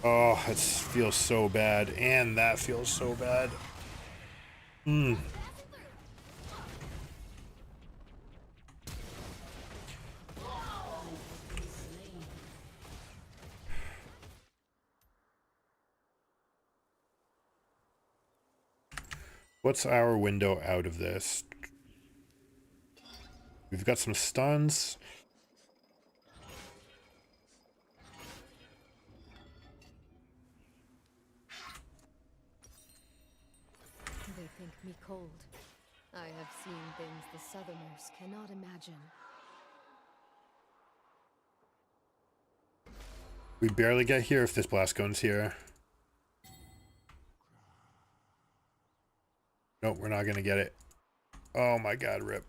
Oh, it feels so bad. And that feels so bad. What's our window out of this? We've got some stuns. They think me cold. I have seen things the Southerners cannot imagine. We barely get here if this blast gun's here. Nope, we're not gonna get it. Oh my god, rip.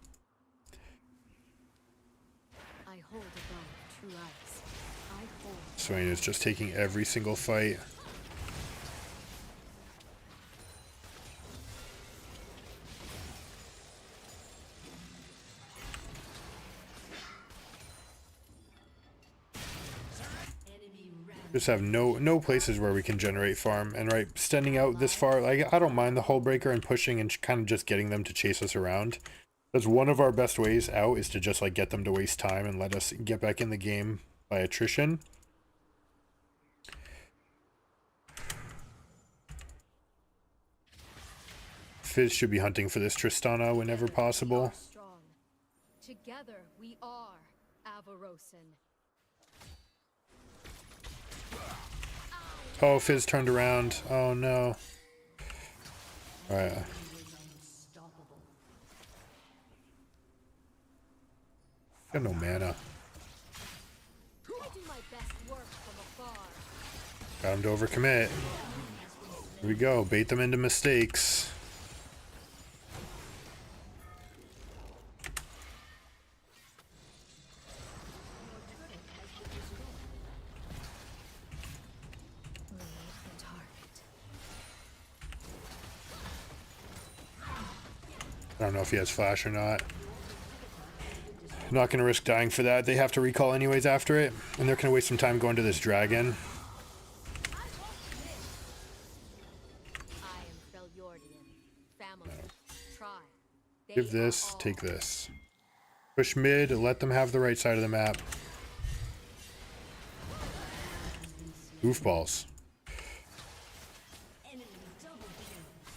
I hold above true ice. I hold. Swain is just taking every single fight. Just have no places where we can generate farm, and right, standing out this far, like, I don't mind the hull breaker and pushing and kind of just getting them to chase us around. That's one of our best ways out, is to just like get them to waste time and let us get back in the game by attrition. Fizz should be hunting for this Tristana whenever possible. Strong. Together we are Avarosan. Oh, Fizz turned around. Oh no. Alright. Got no mana. I do my best work from afar. Got him to overcommit. Here we go. Bait them into mistakes. Lead the target. I don't know if he has flash or not. Not going to risk dying for that. They have to recall anyways after it, and they're going to waste some time going to this dragon. I am Freljordian. Family. Tribe. Give this, take this. Push mid, let them have the right side of the map. Goofballs.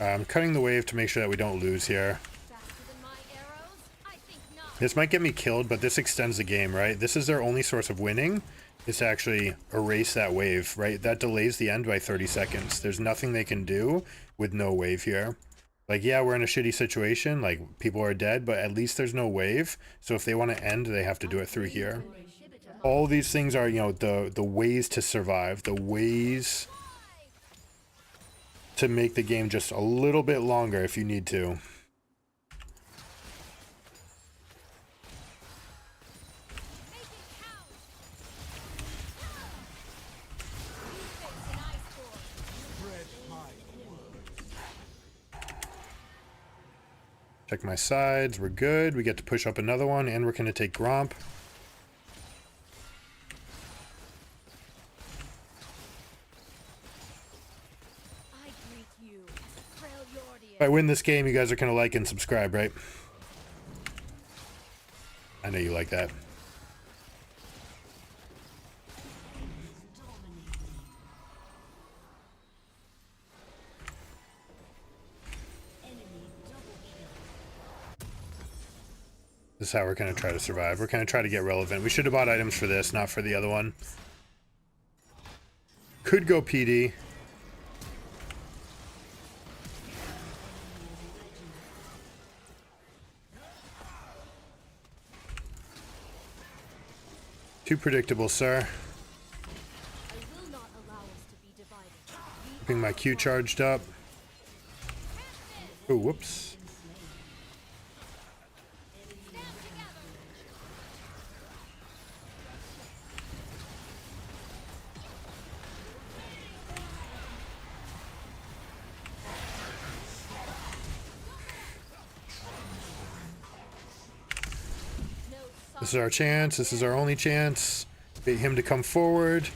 I'm cutting the wave to make sure that we don't lose here. This might get me killed, but this extends the game, right? This is their only source of winning, is to actually erase that wave, right? That delays the end by 30 seconds. There's nothing they can do with no wave here. Like, yeah, we're in a shitty situation, like, people are dead, but at least there's no wave. So if they want to end, they have to do it through here. All these things are, you know, the ways to survive, the ways to make the game just a little bit longer if you need to. Check my sides, we're good. We get to push up another one, and we're gonna take Gromp. If I win this game, you guys are gonna like and subscribe, right? I know you like that. This is how we're going to try to survive. We're going to try to get relevant. We should have bought items for this, not for the other one. Could go PD. Too predictable, sir. Keeping my Q charged up. Oh, whoops. This is our chance. This is our only chance. Bait him to come forward.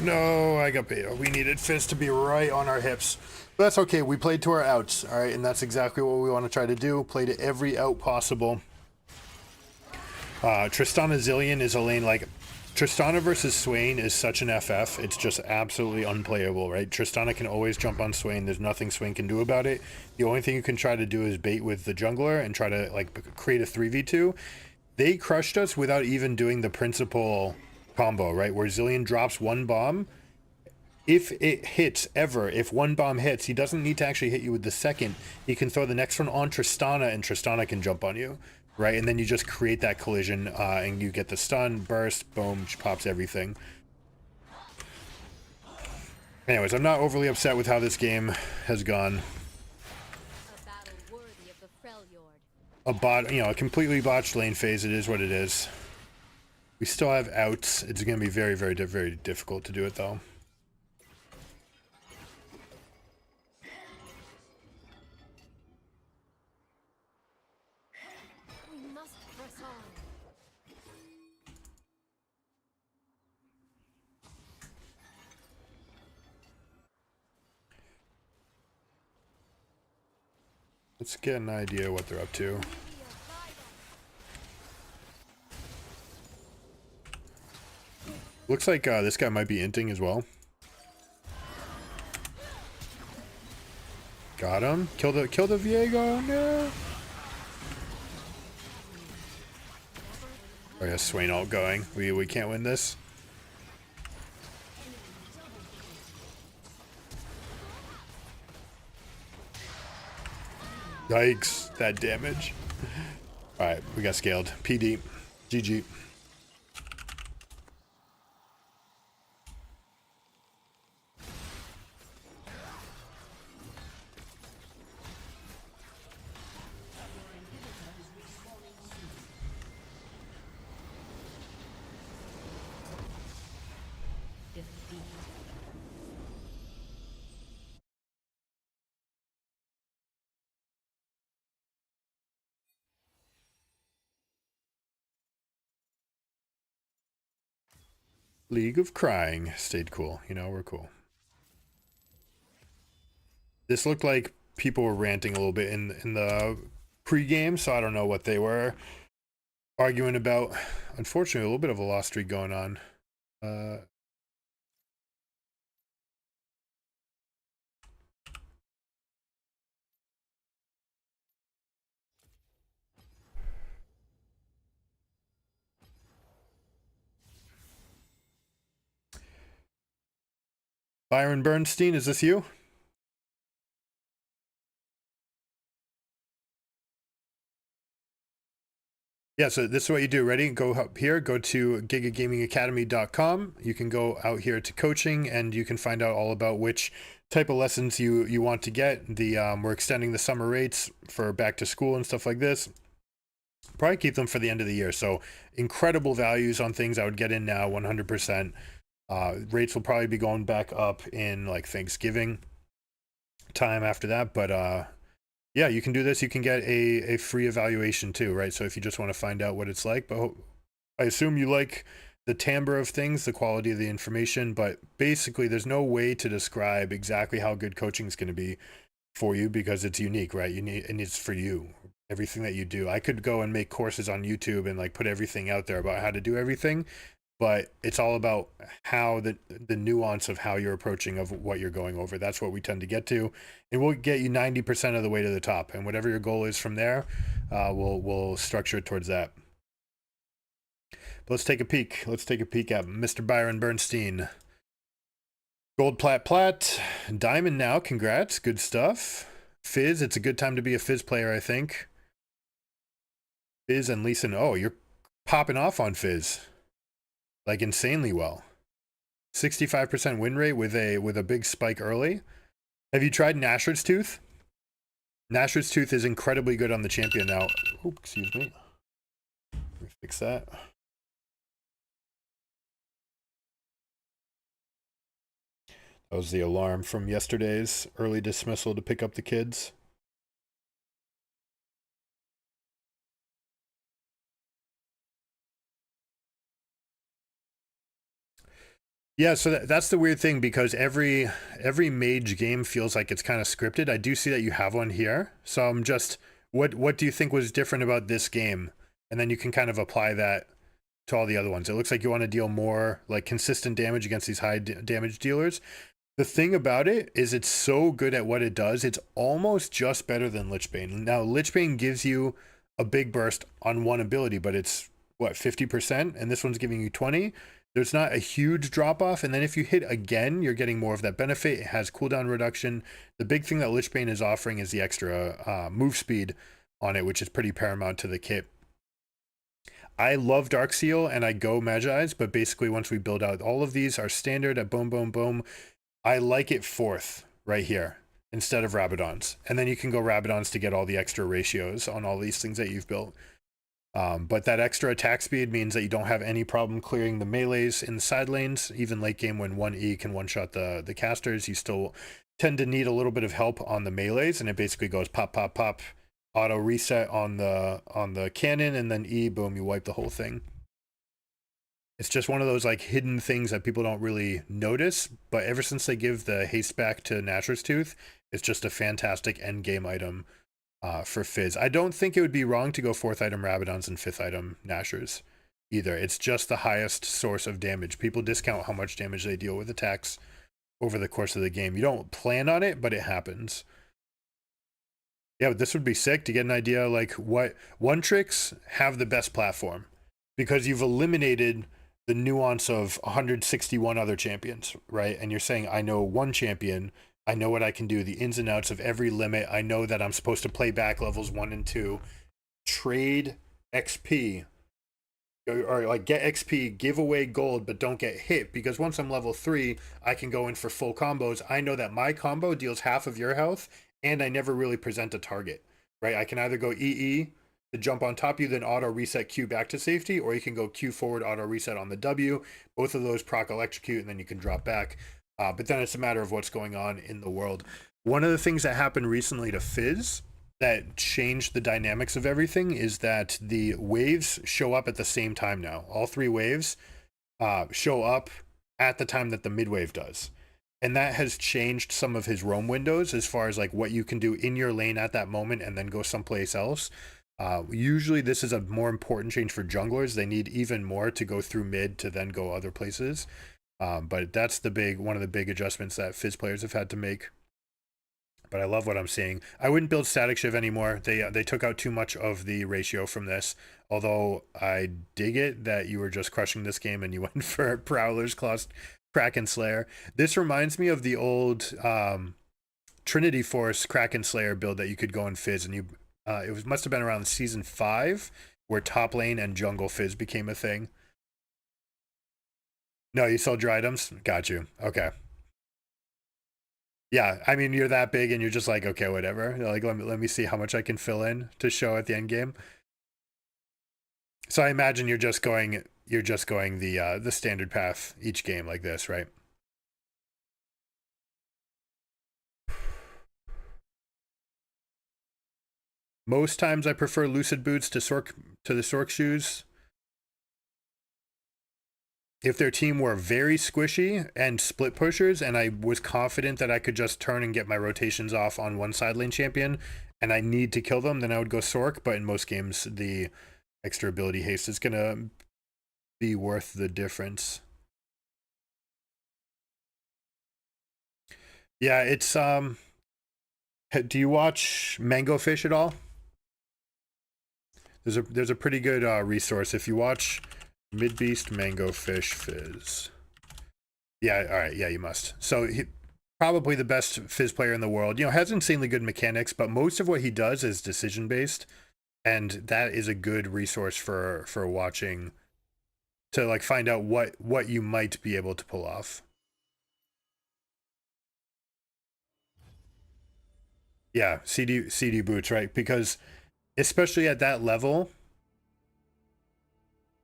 No, I got bait. We needed Fizz to be right on our hips. But that's okay. We played to our outs. All right, and that's exactly what we want to try to do. Play to every out possible. Tristana Zillion is a lane like... Tristana versus Swain is such an FF. It's just absolutely unplayable, right? Tristana can always jump on Swain. There's nothing Swain can do about it. The only thing you can try to do is bait with the jungler and try to like create a 3v2. They crushed us without even doing the principal combo, right? Where Zillion drops one bomb. If it hits ever, if one bomb hits, he doesn't need to actually hit you with the second. He can throw the next one on Tristana and Tristana can jump on you. Right, and then you just create that collision, and you get the stun, burst, boom, she pops everything. Anyways, I'm not overly upset with how this game has gone. A completely botched lane phase, it is what it is. We still have outs. It's going to be very, very, very difficult to do it, though. Let's get an idea what they're up to. Looks like this guy might be inting as well. Got him. Kill the Viego. No. Oh yeah, Swain ult going. We can't win this. Yikes, that damage. Alright, we got scaled. PD. GG. League of Crying stayed cool. You know, we're cool. This looked like people were ranting a little bit in the pregame, so I don't know what they were arguing about. Unfortunately, a little bit of a loss streak going on. Byron Bernstein, is this you? Yeah, so this is what you do. Ready? Go up here, go to gigagamingacademy.com. You can go out here to coaching and you can find out all about which type of lessons you want to get. We're extending the summer rates for back to school and stuff like this. Probably keep them for the end of the year. So incredible values on things I would get in now, 100%. Rates will probably be going back up in like Thanksgiving time after that, but yeah, you can do this. You can get a free evaluation too, right? So if you just want to find out what it's like, but I assume you like the timbre of things, the quality of the information, but basically there's no way to describe exactly how good coaching is going to be for you because it's unique, right? And it's for you. Everything that you do. I could go and make courses on YouTube and like put everything out there about how to do everything, but it's all about how the nuance of how you're approaching of what you're going over. That's what we tend to get to, and we'll get you 90% of the way to the top, and whatever your goal is from there, we'll structure it towards that. But let's take a peek at Mr. Byron Bernstein. Gold, plat, diamond now. Congrats, good stuff. Fizz, it's a good time to be a Fizz player, I think. Fizz and Leeson, oh, you're popping off on Fizz. Like insanely well. 65% win rate with a big spike early. Have you tried Nashor's Tooth? Nashor's Tooth is incredibly good on the champion now. Oops, excuse me. Let me fix that. That was the alarm from yesterday's early dismissal to pick up the kids. Yeah, so that's the weird thing because every mage game feels like it's kind of scripted. I do see that you have one here. So I'm just what do you think was different about this game? And then you can kind of apply that to all the other ones. It looks like you want to deal more like consistent damage against these high damage dealers. The thing about it is it's so good at what it does. It's almost just better than Lichbane. Now, Lichbane gives you a big burst on one ability, but it's what, 50%? And this one's giving you 20. There's not a huge drop off. And then if you hit again, you're getting more of that benefit. It has cooldown reduction. The big thing that Lichbane is offering is the extra move speed on it, which is pretty paramount to the kit. I love Darkseal and I go Magi's, but basically once we build out all of these, our standard at boom, boom, boom, I like it fourth right here instead of Rabadons. And then you can go Rabadons to get all the extra ratios on all these things that you've built. But that extra attack speed means that you don't have any problem clearing the melees in the side lanes. Even late game when 1E can one-shot the casters, you still tend to need a little bit of help on the melees, and it basically goes pop, pop, pop, auto reset on the cannon, and then E, boom, you wipe the whole thing. It's just one of those like hidden things that people don't really notice, but ever since they give the haste back to Nashor's Tooth, it's just a fantastic end game item. For Fizz. I don't think it would be wrong to go fourth item Rabadons and fifth item Nashors either. It's just the highest source of damage. People discount how much damage they deal with attacks over the course of the game. You don't plan on it, but it happens. Yeah, but this would be sick to get an idea like what one tricks have the best platform because you've eliminated the nuance of 161 other champions, right? And you're saying, I know one champion, I know what I can do, the ins and outs of every limit. I know that I'm supposed to play back levels 1 and 2, trade XP, or like get XP, give away gold, but don't get hit. Because once I'm level 3, I can go in for full combos. I know that my combo deals half of your health, and I never really present a target, right? I can either go EE to jump on top of you, then auto reset Q back to safety, or you can go Q forward, auto reset on the W. Both of those proc electrocute, and then you can drop back. But then it's a matter of what's going on in the world. One of the things that happened recently to Fizz that changed the dynamics of everything is that the waves show up at the same time now. All 3 waves show up at the time that the mid wave does. And that has changed some of his roam windows as far as like what you can do in your lane at that moment and then go someplace else. Usually this is a more important change for junglers. They need even more to go through mid to then go other places. But that's one of the big adjustments that Fizz players have had to make. But I love what I'm seeing. I wouldn't build Static Shiv anymore. They took out too much of the ratio from this. Although I dig it that you were just crushing this game and you went for Prowler's Claws, Kraken Slayer. This reminds me of the old Trinity Force Kraken Slayer build that you could go in Fizz, and must have been around season 5 where top lane and jungle Fizz became a thing. No, you sold your items? Got you. Okay. Yeah, I mean, you're that big and you're just like, okay, whatever. Like, let me see how much I can fill in to show at the end game. So I imagine you're just going the standard path each game like this, right? Most times I prefer Lucid Boots to the Sork shoes. If their team were very squishy and split pushers, and I was confident that I could just turn and get my rotations off on one side lane champion, and I need to kill them, then I would go Sork. But in most games, the extra ability haste is gonna be worth the difference. Yeah, it's do you watch Mango Fish at all? There's a pretty good resource if you watch Mid Beast Mango Fish Fizz. Yeah, all right, yeah, you must. So probably the best Fizz player in the world. You know, has insanely good mechanics, but most of what he does is decision based, and that is a good resource for watching to like find out what you might be able to pull off. Yeah, CD boots, right? Because especially at that level,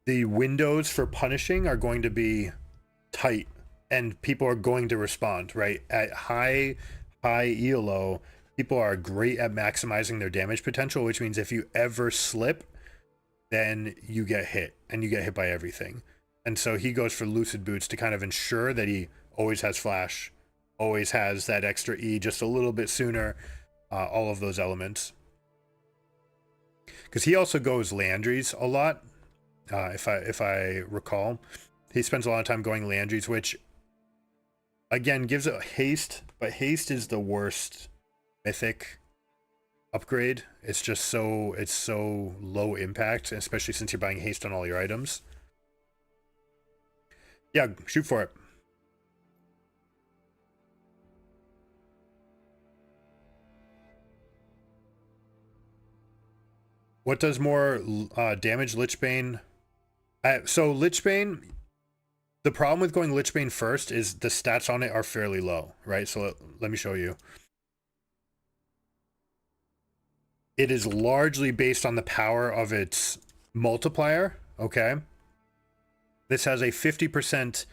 the windows for punishing are going to be tight and people are going to respond, right? At high ELO, people are great at maximizing their damage potential, which means if you ever slip, then you get hit and you get hit by everything. And so he goes for Lucid Boots to kind of ensure that he always has flash, always has that extra E just a little bit sooner, all of those elements. Because he also goes Landry's a lot, if I recall. He spends a lot of time going Landry's, which again gives it haste, but haste is the worst mythic upgrade. It's just so low impact, especially since you're buying haste on all your items. Yeah, shoot for it. What does more damage, Lichbane? So Lichbane, the problem with going Lichbane first is the stats on it are fairly low, right? So let me show you. It is largely based on the power of its multiplier, okay? This has a 50%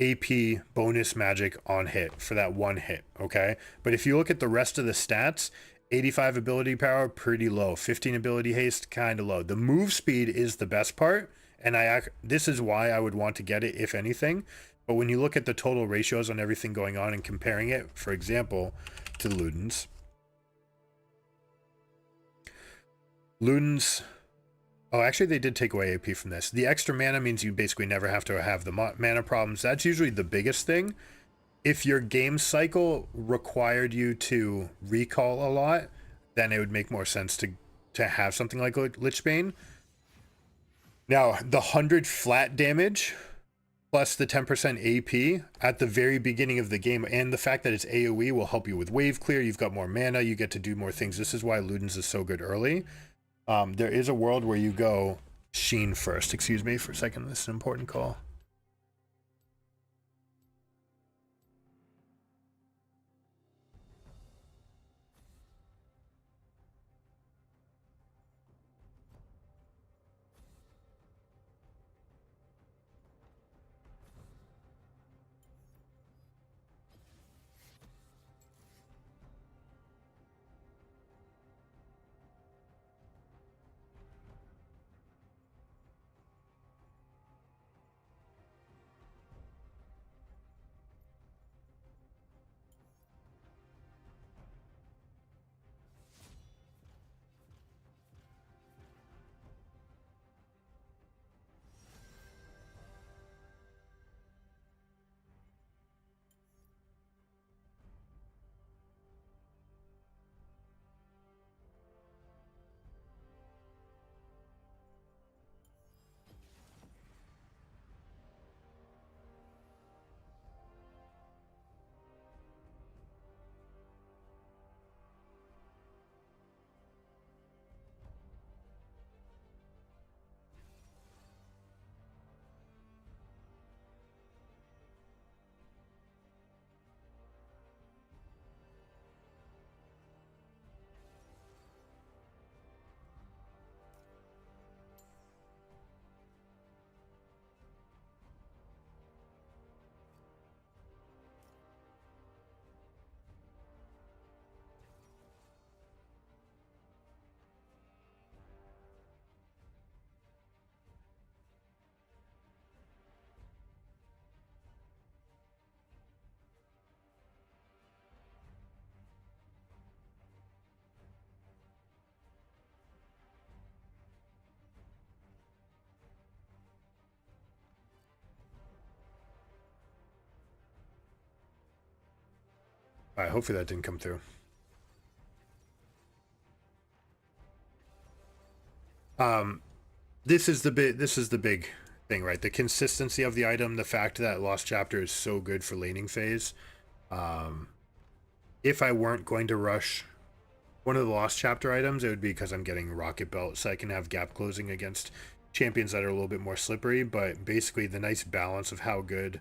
AP bonus magic on hit for that one hit, okay? But if you look at the rest of the stats, 85 ability power, pretty low. 15 ability haste, kind of low. The move speed is the best part, and this is why I would want to get it, if anything. But when you look at the total ratios on everything going on and comparing it, for example, to Luden's, oh, actually, they did take away AP from this. The extra mana means you basically never have to have the mana problems. That's usually the biggest thing. If your game cycle required you to recall a lot, then it would make more sense to have something like Lichbane. Now, the 100 flat damage plus the 10% AP at the very beginning of the game, and the fact that it's AoE will help you with wave clear. You've got more mana, you get to do more things. This is why Luden's is so good early. There is a world where you go Sheen first. Excuse me for a second. This is an important call. All right, hopefully that didn't come through. This is the big thing, right? The consistency of the item, the fact that Lost Chapter is so good for laning phase. If I weren't going to rush one of the Lost Chapter items, it would be because I'm getting Rocket Belt, so I can have gap closing against champions that are a little bit more slippery. But basically, the nice balance of how good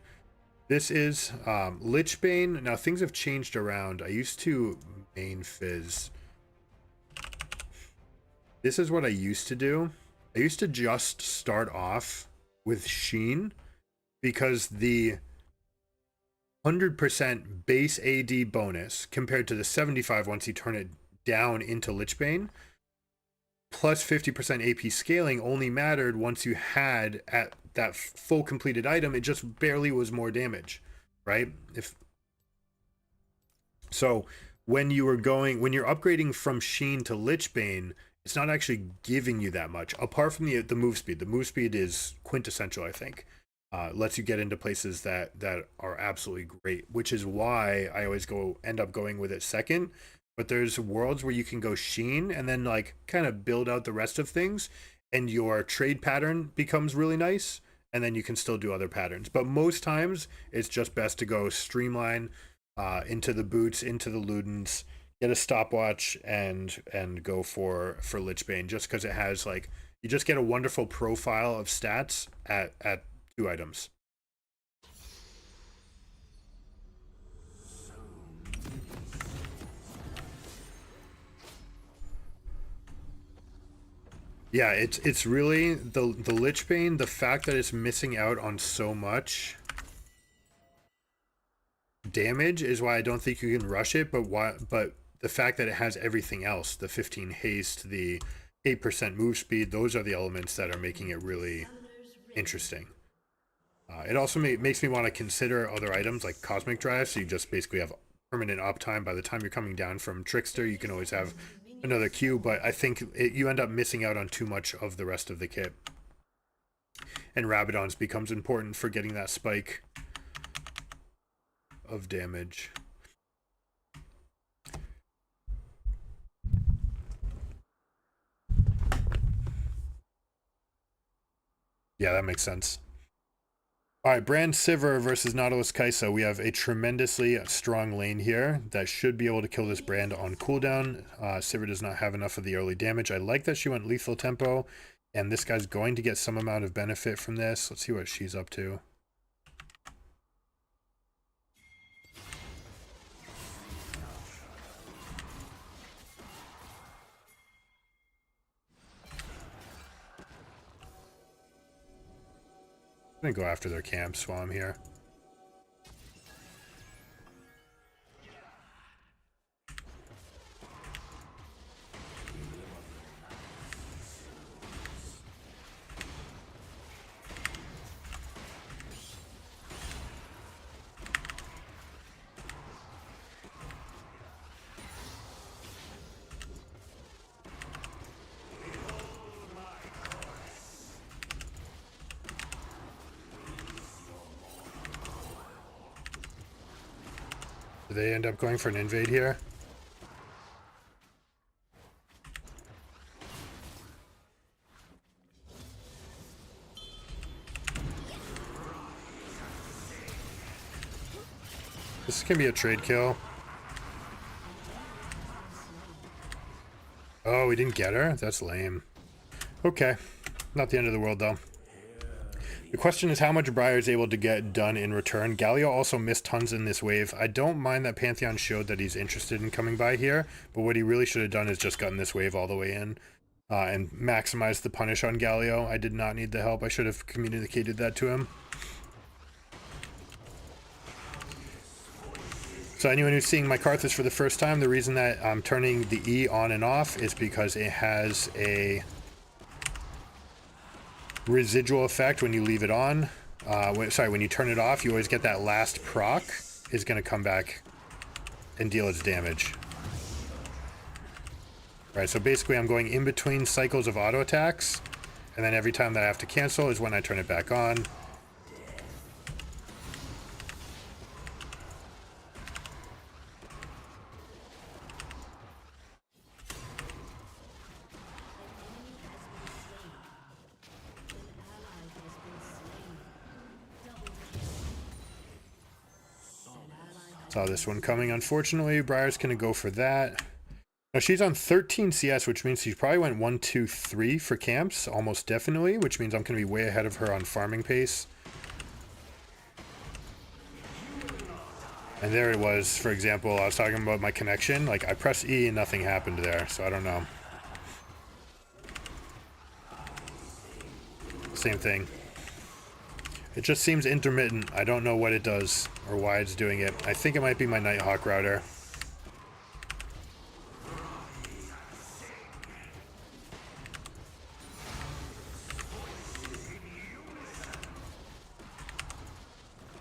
this is. Lichbane, now things have changed around. I used to main Fizz. This is what I used to do. I used to just start off with Sheen because the 100% base AD bonus compared to the 75 once you turn it down into Lichbane plus 50% AP scaling only mattered once you had at that full completed item. It just barely was more damage, right? When you're upgrading from Sheen to Lichbane, it's not actually giving you that much apart from the move speed. The move speed is quintessential, I think. Lets you get into places that are absolutely great, which is why I always end up going with it second. But there's worlds where you can go Sheen and then like kind of build out the rest of things, and your trade pattern becomes really nice, and then you can still do other patterns. But most times it's just best to go streamline into the boots, into the Ludens, get a stopwatch, and go for Lichbane, just because it has like, you just get a wonderful profile of stats at 2 items. Yeah, it's really the Lichbane, the fact that it's missing out on so much damage is why I don't think you can rush it, but the fact that it has everything else, the 15 haste, the 8% move speed, those are the elements that are making it really interesting. It also makes me want to consider other items like Cosmic Drive, so you just basically have permanent uptime. By the time you're coming down from Trickster, you can always have another Q, but I think you end up missing out on too much of the rest of the kit. And Rabadon's becomes important for getting that spike of damage. Yeah, that makes sense. All right, Brand Sivir versus Nautilus Kai'Sa. We have a tremendously strong lane here that should be able to kill this Brand on cooldown. Sivir does not have enough of the early damage. I like that she went lethal tempo, and this guy's going to get some amount of benefit from this. Let's see what she's up to. I'm gonna go after their camps while I'm here. Do they end up going for an invade here? This can be a trade kill. Oh, we didn't get her? That's lame. Okay. Not the end of the world, though. The question is how much Briar is able to get done in return. Galio also missed tons in this wave. I don't mind that Pantheon showed that he's interested in coming by here, but what he really should have done is just gotten this wave all the way in and maximized the punish on Galio. I did not need the help. I should have communicated that to him. So anyone who's seeing my Karthus for the first time, the reason that I'm turning the E on and off is because it has a residual effect when you leave it on. When you turn it off, you always get that last proc is going to come back and deal its damage. Right, so basically I'm going in between cycles of auto attacks, and then every time that I have to cancel is when I turn it back on. Saw this one coming, unfortunately. Briar's gonna go for that. Now she's on 13 CS, which means she probably went 1, 2, 3 for camps, almost definitely, which means I'm gonna be way ahead of her on farming pace. And there it was, for example, I was talking about my connection. Like, I pressed E and nothing happened there, so I don't know. Same thing. It just seems intermittent. I don't know what it does or why it's doing it. I think it might be my Nighthawk router.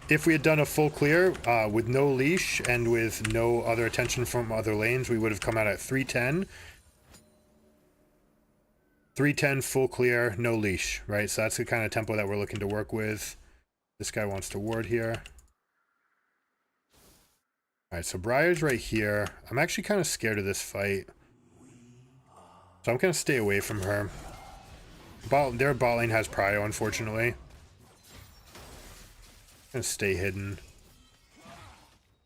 If we had done a full clear with no leash and with no other attention from other lanes, we would have come out at 310. 310 full clear, no leash, right? So that's the kind of tempo that we're looking to work with. This guy wants to ward here. Alright, so Briar's right here. I'm actually kind of scared of this fight. So I'm going to stay away from her. Their bot lane has prio, unfortunately. Gonna stay hidden.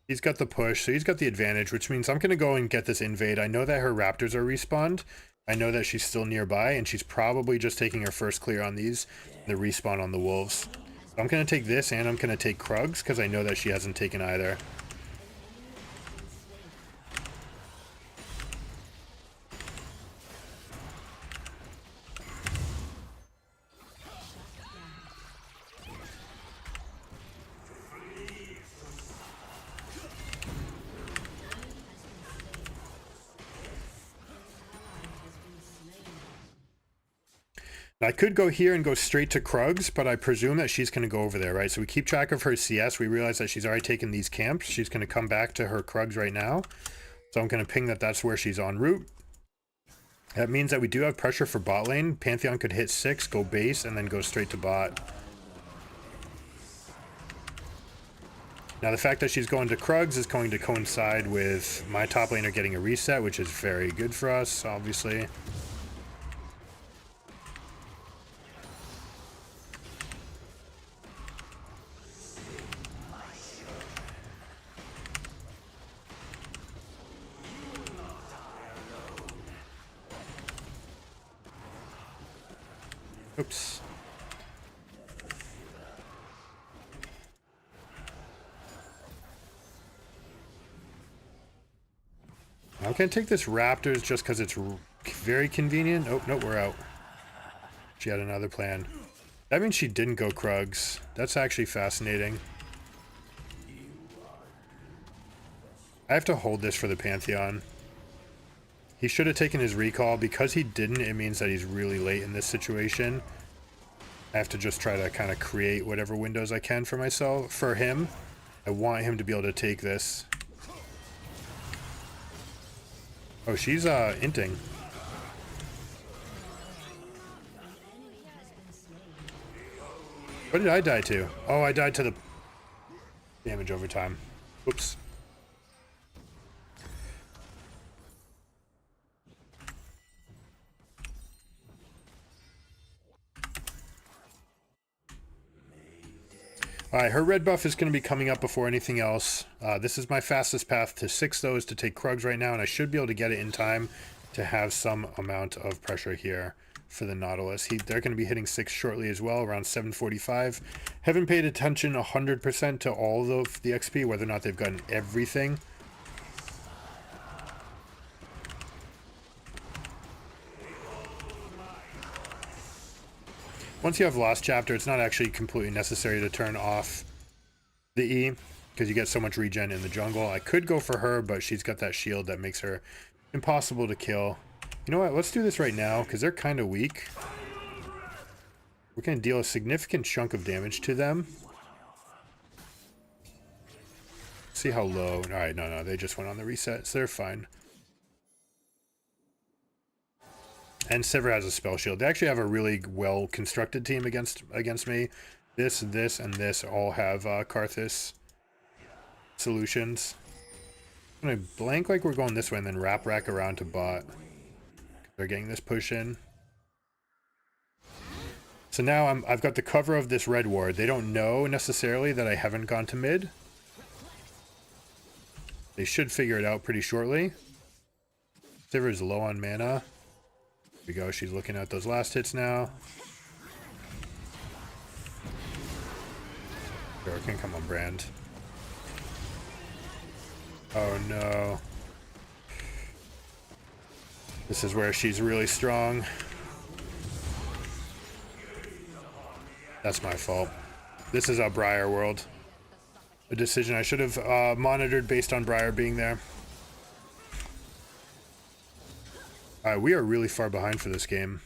He's got the push, so he's got the advantage, which means I'm gonna go and get this invade. I know that her raptors are respawned. I know that she's still nearby, and she's probably just taking her first clear on these, the respawn on the wolves. So I'm gonna take this, and I'm gonna take Krugs, because I know that she hasn't taken either. I could go here and go straight to Krugs, but I presume that she's going to go over there, right? So we keep track of her CS. We realize that she's already taken these camps. She's going to come back to her Krugs right now. So I'm going to ping that that's where she's en route. That means that we do have pressure for bot lane. Pantheon could hit 6, go base, and then go straight to bot. Now the fact that she's going to Krugs is going to coincide with my top laner getting a reset, which is very good for us, obviously. Oops. I'm going to take this Raptors just because it's very convenient. Oh, no, we're out. She had another plan. That means she didn't go Krugs. That's actually fascinating. I have to hold this for the Pantheon. He should have taken his recall. Because he didn't, it means that he's really late in this situation. I have to just try to kind of create whatever windows I can for myself, for him. I want him to be able to take this. Oh, she's inting. What did I die to? Oh, I died to the damage over time. Oops. Alright, her red buff is going to be coming up before anything else. This is my fastest path to 6 though, is to take Krugs right now, and I should be able to get it in time to have some amount of pressure here for the Nautilus. They're going to be hitting 6 shortly as well, around 7:45. Haven't paid attention 100% to all of the XP, whether or not they've gotten everything. Once you have Lost Chapter, it's not actually completely necessary to turn off the E, because you get so much regen in the jungle. I could go for her, but she's got that shield that makes her impossible to kill. You know what? Let's do this right now, because they're kind of weak. We're going to deal a significant chunk of damage to them. See how low. Alright, no, they just went on the reset, so they're fine. And Sivir has a spell shield. They actually have a really well-constructed team against me. This, and this all have Karthus solutions. I'm going to blank like we're going this way and then wrap rack around to bot. They're getting this push in. So now I've got the cover of this red ward. They don't know necessarily that I haven't gone to mid. They should figure it out pretty shortly. Sivir's low on mana. Here we go. She's looking at those last hits now. Sure, can come on, Brand. Oh no. This is where she's really strong. That's my fault. This is a Briar world. A decision I should have monitored based on Briar being there. Alright, we are really far behind for this game.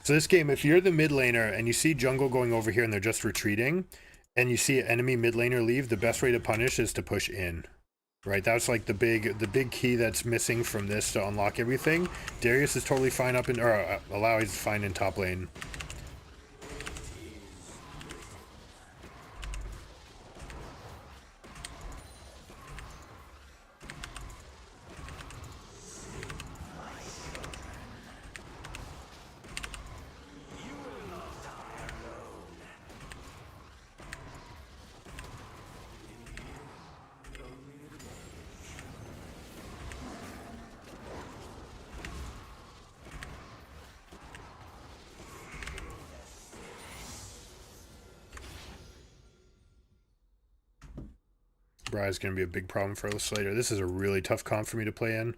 So this game, if you're the mid laner and you see jungle going over here and they're just retreating, and you see an enemy mid laner leave, the best way to punish is to push in. Right? That's like the big key that's missing from this to unlock everything. Darius is totally fine up in, or Alawi is fine in top lane. Briar's going to be a big problem for us later. This is a really tough comp for me to play in.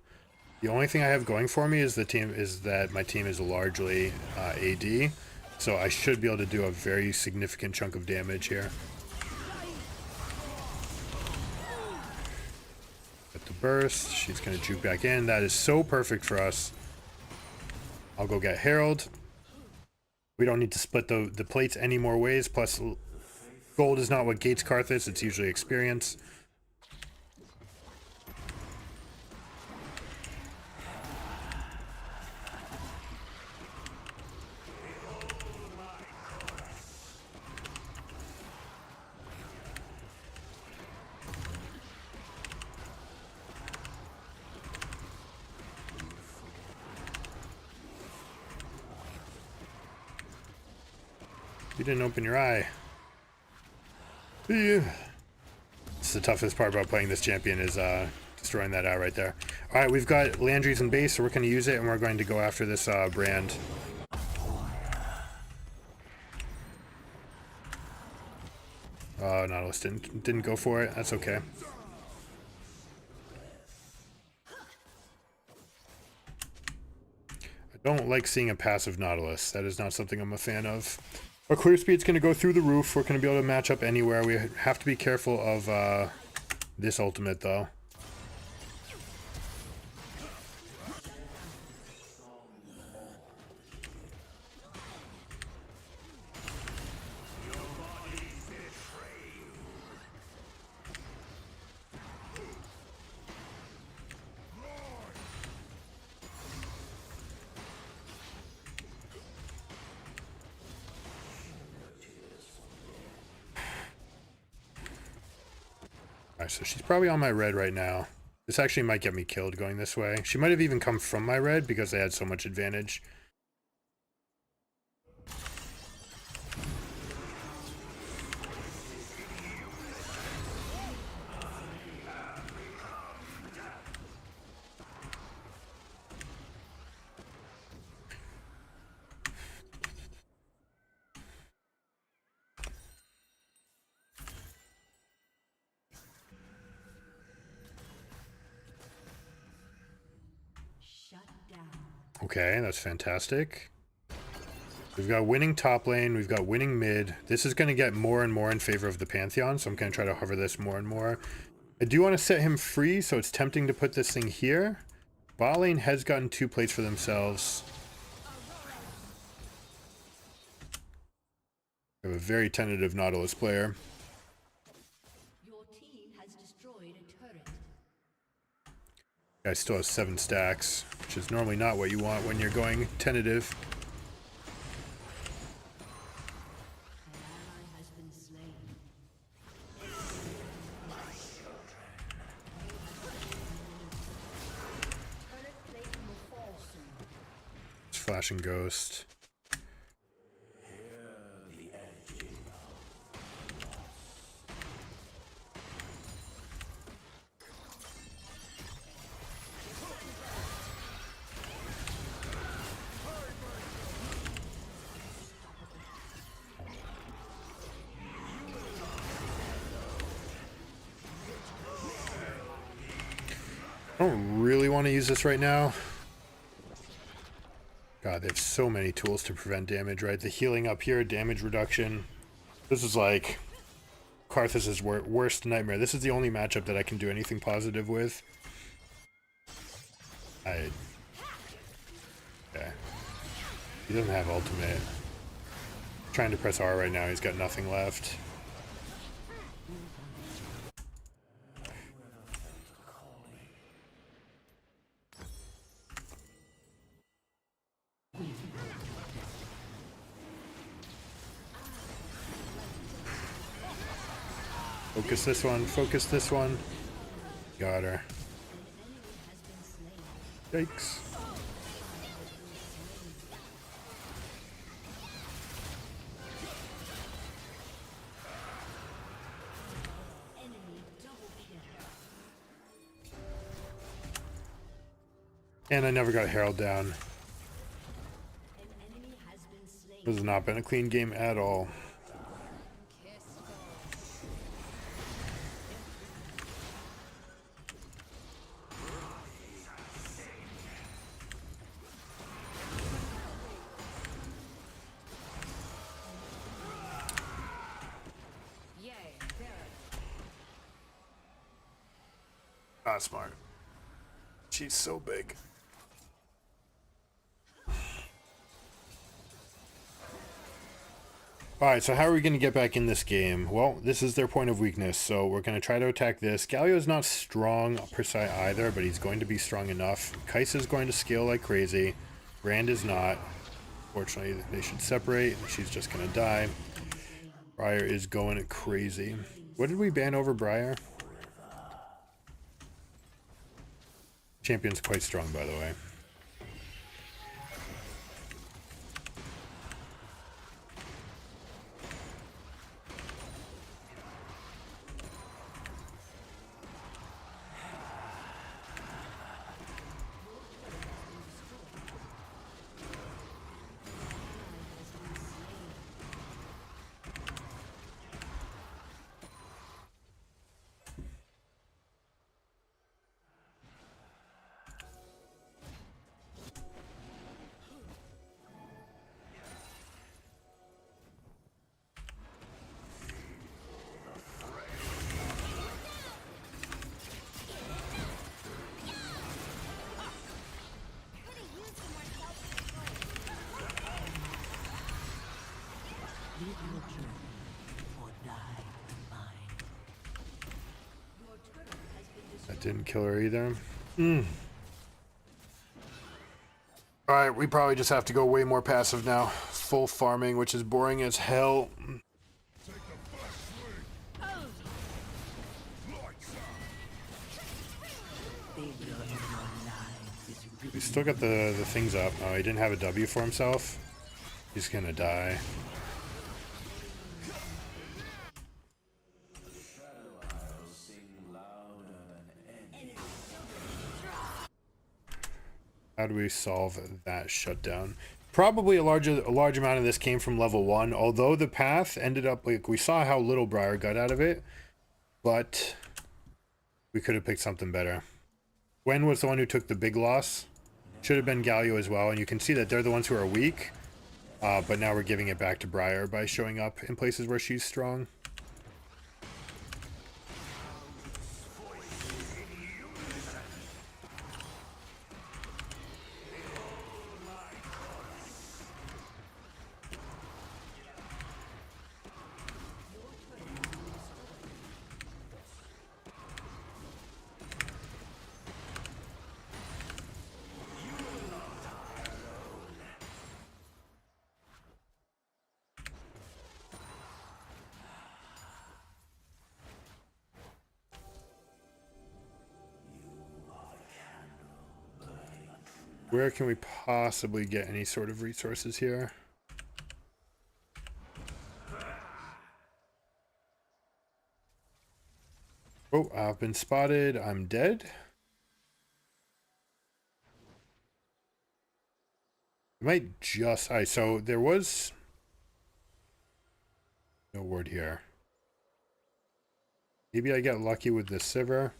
The only thing I have going for me is that my team is largely AD, so I should be able to do a very significant chunk of damage here. Get the burst. She's going to juke back in. That is so perfect for us. I'll go get Herald. We don't need to split the plates any more ways. Plus, gold is not what gates Karthus. It's usually experience. You didn't open your eye. Yeah. It's the toughest part about playing this champion is destroying that eye right there. Alright, we've got Landry's in base, so we're going to use it, and we're going to go after this Brand. Nautilus didn't go for it. That's okay. I don't like seeing a passive Nautilus. That is not something I'm a fan of. Our clear speed's going to go through the roof. We're going to be able to match up anywhere. We have to be careful of this ultimate, though. Alright, so she's probably on my red right now. This actually might get me killed going this way. She might have even come from my red because they had so much advantage. Okay, that's fantastic. We've got winning top lane, we've got winning mid. This is going to get more and more in favor of the Pantheon, so I'm going to try to hover this more and more. I do want to set him free, so it's tempting to put this thing here. Bot lane has gotten 2 plates for themselves. We have a very tentative Nautilus player. Your team has destroyed a turret. Guy still has 7 stacks, which is normally not what you want when you're going tentative. An ally has been slain. Turret plate will fall soon. Flash and Ghost. I don't really want to use this right now. God, they have so many tools to prevent damage, right? The healing up here, damage reduction. This is like Karthus's worst nightmare. This is the only matchup that I can do anything positive with. Okay. He doesn't have ultimate. Trying to press R right now, he's got nothing left. Focus this one, focus this one. Got her. Yikes. And I never got Herald down. This has not been a clean game at all. Not smart. She's so big. Alright, so how are we going to get back in this game? Well, this is their point of weakness, so we're going to try to attack this. Galio's not strong per se either, but he's going to be strong enough. Kai'Sa's going to scale like crazy. Rand is not. Fortunately, they should separate. She's just going to die. Briar is going crazy. What did we ban over Briar? Champion's quite strong, by the way. That didn't kill her either. Alright, we probably just have to go way more passive now. Full farming, which is boring as hell. We still got the things up. Oh, he didn't have a W for himself. He's gonna die. How do we solve that shutdown? Probably a large amount of this came from level 1, although the path ended up, like, we saw how little Briar got out of it, but we could have picked something better. Gwen was the one who took the big loss. Should have been Galio as well, and you can see that they're the ones who are weak, but now we're giving it back to Briar by showing up in places where she's strong. Where can we possibly get any sort of resources here? Oh, I've been spotted. I'm dead. I might just... Alright, so there was... no word here. Maybe I get lucky with the Sivir.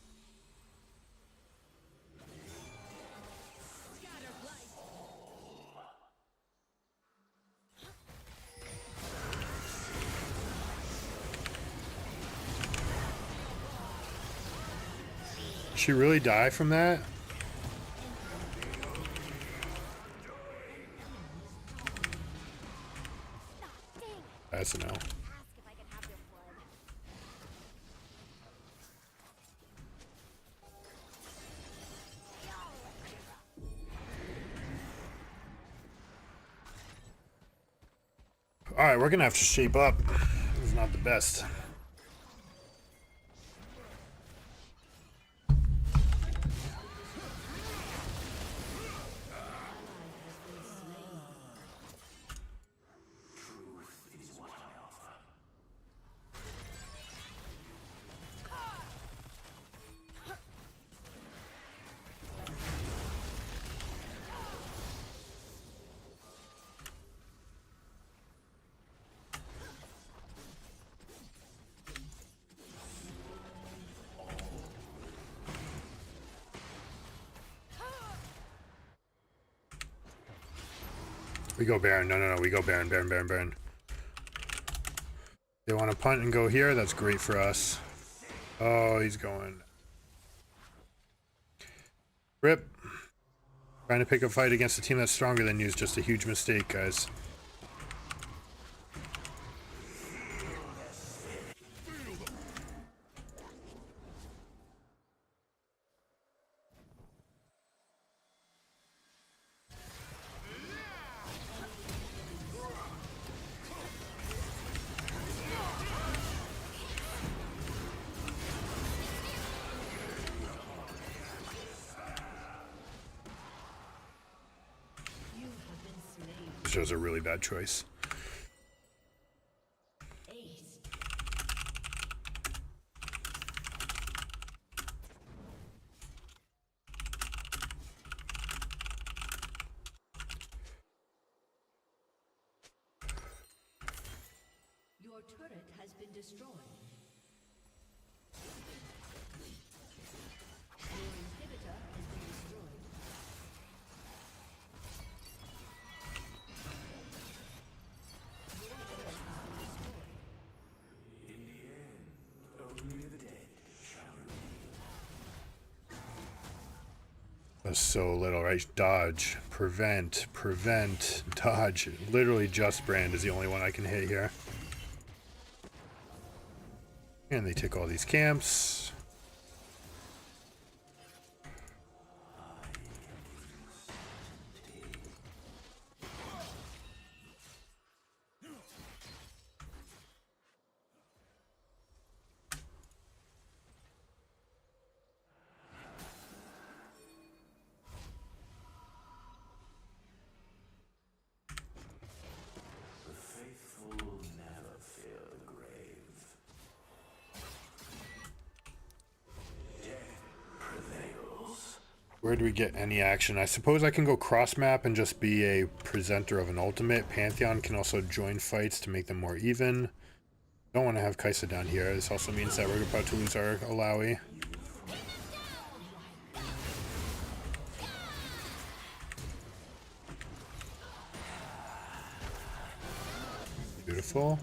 Did she really die from that? That's a no. Ask if I can have your blood. Alright, we're gonna have to shape up. This is not the best. We go Baron. No. We go Baron. Baron. They want to punt and go here. That's great for us. Oh, he's going. Rip. Trying to pick a fight against a team that's stronger than you is just a huge mistake, guys. This was a really bad choice. Your turret has been destroyed. Your inhibitor has been destroyed. That's so little, right? Dodge, prevent, dodge. Literally just Brand is the only one I can hit here. And they take all these camps. Where do we get any action? I suppose I can go cross map and just be a presenter of an ultimate. Pantheon can also join fights to make them more even. Don't want to have Kaisa down here. This also means that we're about to lose our Alawi. Beautiful.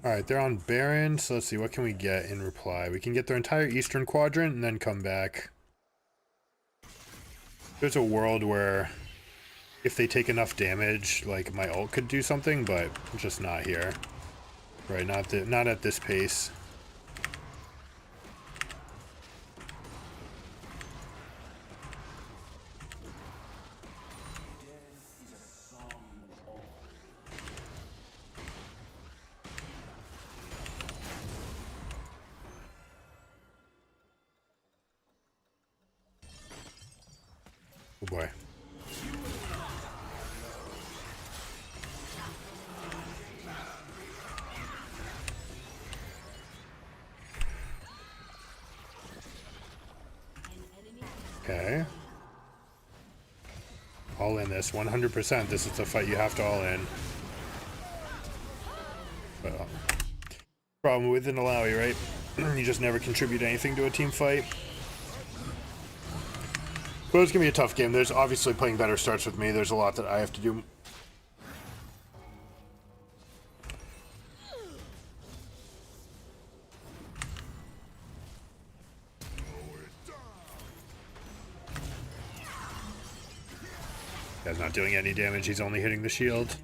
Alright, they're on Baron, so let's see, what can we get in reply? We can get their entire eastern quadrant and then come back. There's a world where if they take enough damage, like my ult could do something, but just not here. Right, not at this pace. Oh boy. Okay. All in this. 100%. This is the fight you have to all in. But, problem with an Alawi, right? You just never contribute anything to a team fight. But it's going to be a tough game. There's obviously playing better starts with me. There's a lot that I have to do. Guy's not doing any damage. He's only hitting the shield.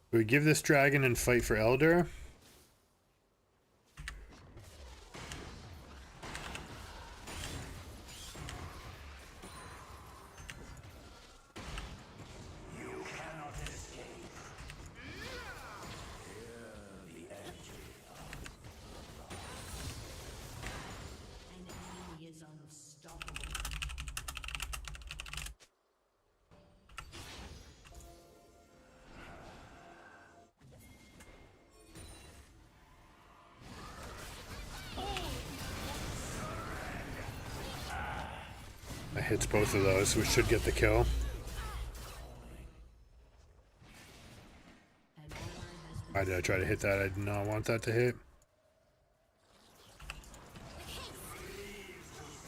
We give this dragon and fight for Elder. That hits both of those, we should get the kill. Why did I try to hit that? I did not want that to hit.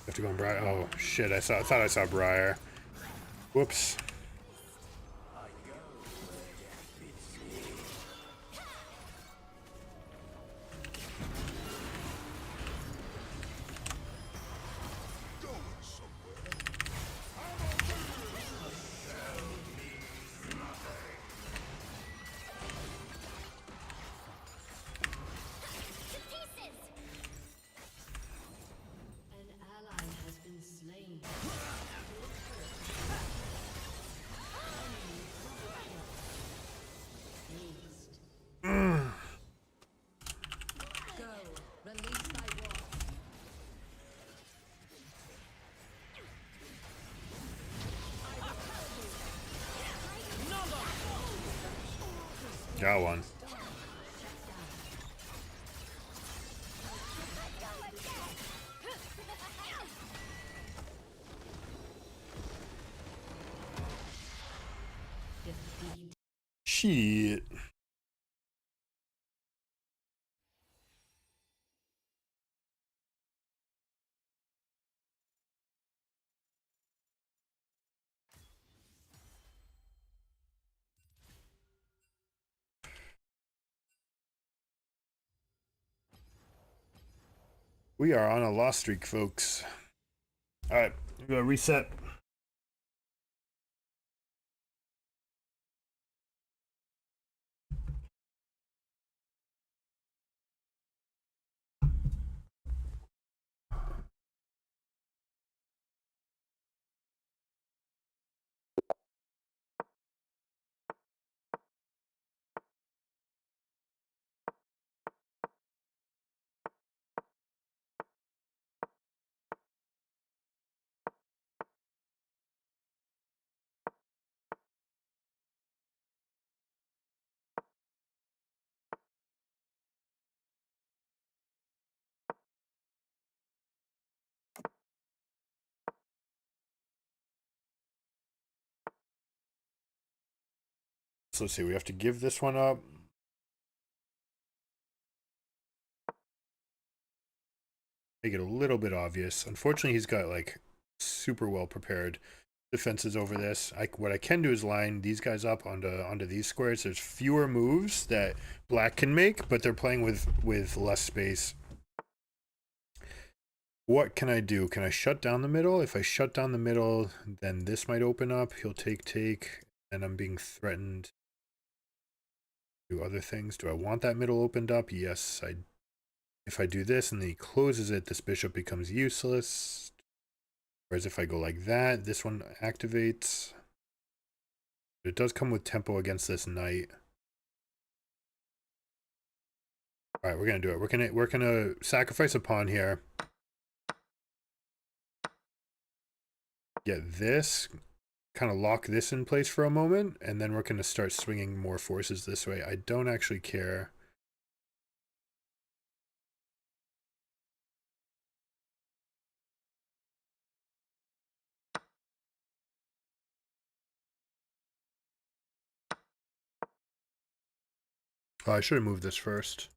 Have to go on Briar. Oh shit! I thought I saw Briar. Whoops. Got one. Shit. We are on a loss streak, folks. Alright, we gotta reset. So let's see, we have to give this one up. make it a little bit obvious. Unfortunately, he's got like super well prepared defenses over this. What I can do is line these guys up onto these squares. There's fewer moves that black can make, but they're playing with less space. What can I do? Can I shut down the middle? If I shut down the middle, then this might open up. He'll take, and I'm being threatened to do other things. Do I want that middle opened up? Yes, if I do this and then he closes it, this bishop becomes useless. Whereas if I go like that, this one activates. But it does come with tempo against this knight. All right, we're gonna do it. We're gonna sacrifice a pawn here. Get this, kind of lock this in place for a moment, and then we're gonna start swinging more forces this way. I don't actually care. Oh, I should have moved this first.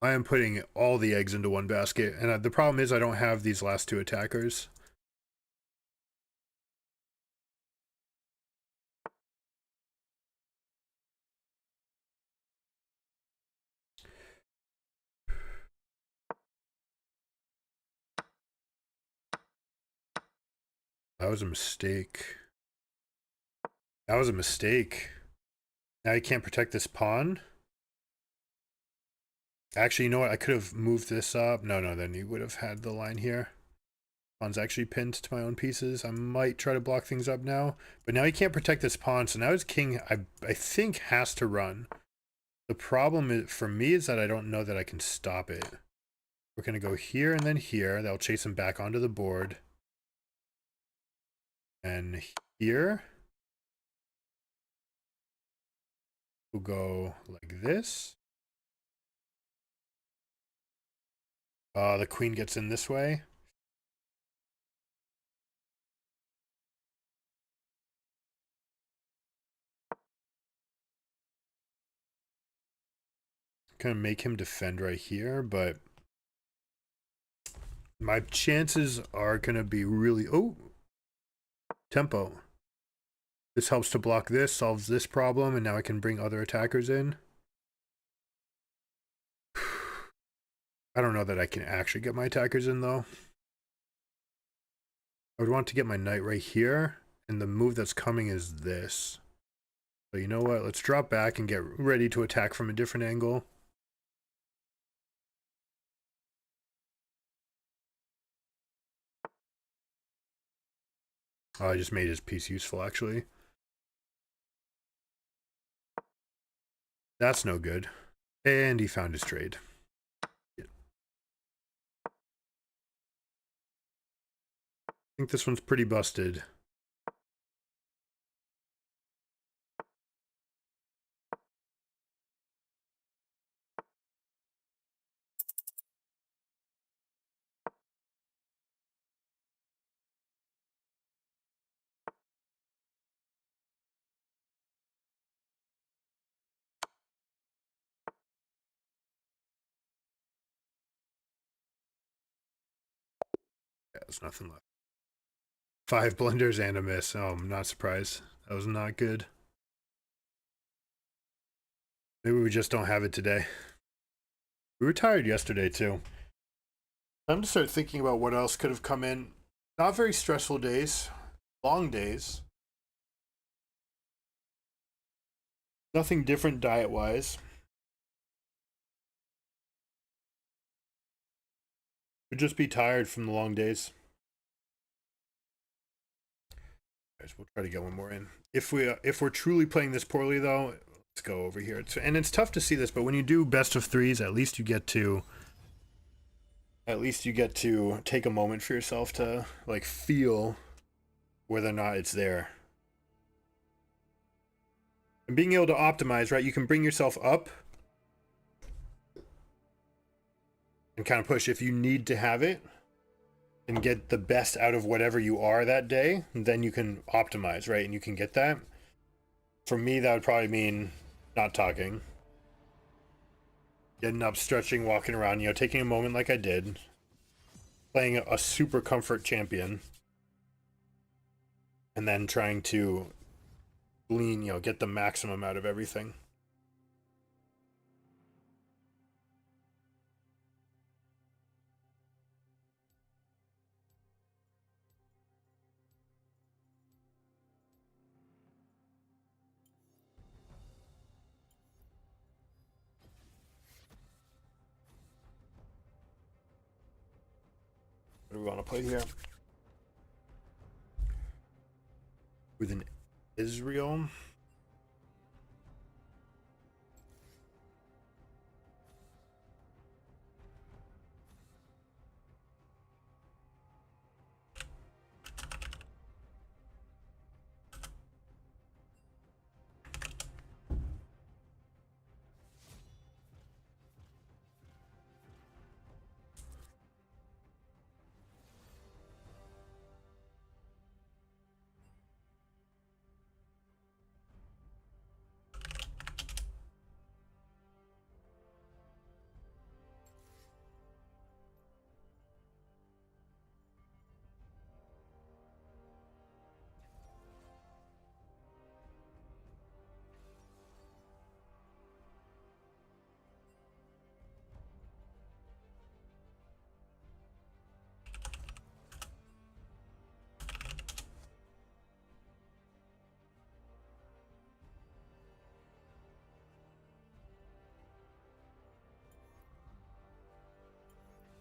I am putting all the eggs into one basket, and the problem is I don't have these last two attackers. That was a mistake. That was a mistake. Now you can't protect this pawn. Actually, you know what? I could have moved this up. No, then you would have had the line here. Pawn's actually pinned to my own pieces. I might try to block things up now. But now he can't protect this pawn, so now his king, I think, has to run. The problem for me is that I don't know that I can stop it. We're going to go here and then here. That'll chase him back onto the board. And here. We'll go like this. The queen gets in this way. Gonna make him defend right here, but my chances are gonna be really tempo. This helps to block this, solves this problem, and now I can bring other attackers in. I don't know that I can actually get my attackers in though. I would want to get my knight right here, and the move that's coming is this. So you know what? Let's drop back and get ready to attack from a different angle. Oh, I just made his piece useful, actually. That's no good. And he found his trade. I think this one's pretty busted. Yeah, there's nothing left. 5 blunders and a miss. Oh, I'm not surprised. That was not good. Maybe we just don't have it today. We were tired yesterday, too. Time to start thinking about what else could have come in. Not very stressful days. Long days. Nothing different diet-wise. Could just be tired from the long days. Guys, we'll try to get one more in. If we're truly playing this poorly, though, let's go over here. And it's tough to see this, but when you do best of threes, at least you get to take a moment for yourself to like feel whether or not it's there. And being able to optimize, right? You can bring yourself up and kind of push if you need to have it and get the best out of whatever you are that day, then you can optimize, right? And you can get that. For me, that would probably mean not talking. Getting up, stretching, walking around, taking a moment like I did. Playing a super comfort champion. And then trying to glean, get the maximum out of everything. What do we want to play here? With an Israel.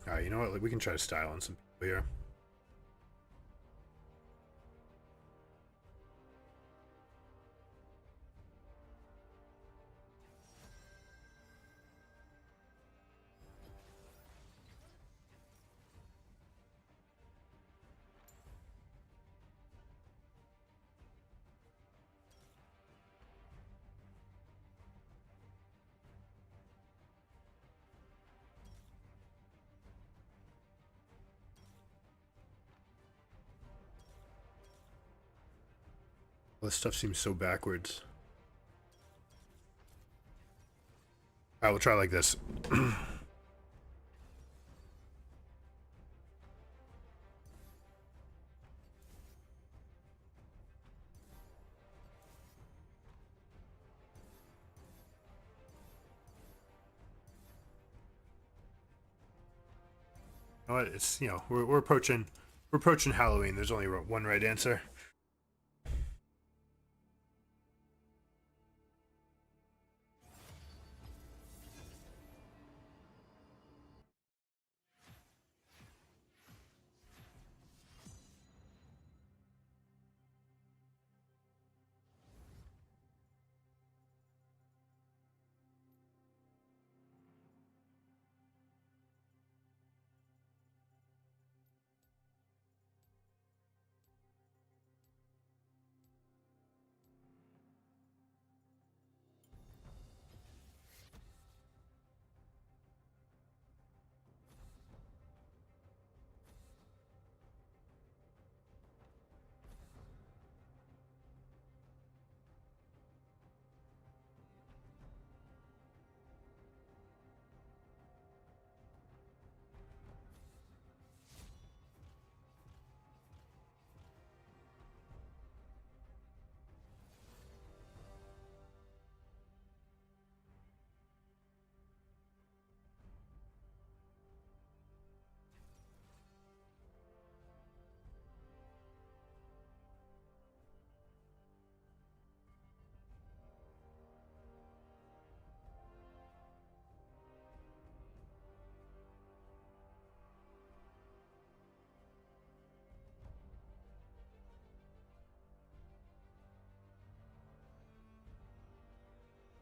Alright, you know what? We can try to style on some people here. All this stuff seems so backwards. Alright, we'll try like this. You know what? It's we're approaching Halloween. There's only one right answer.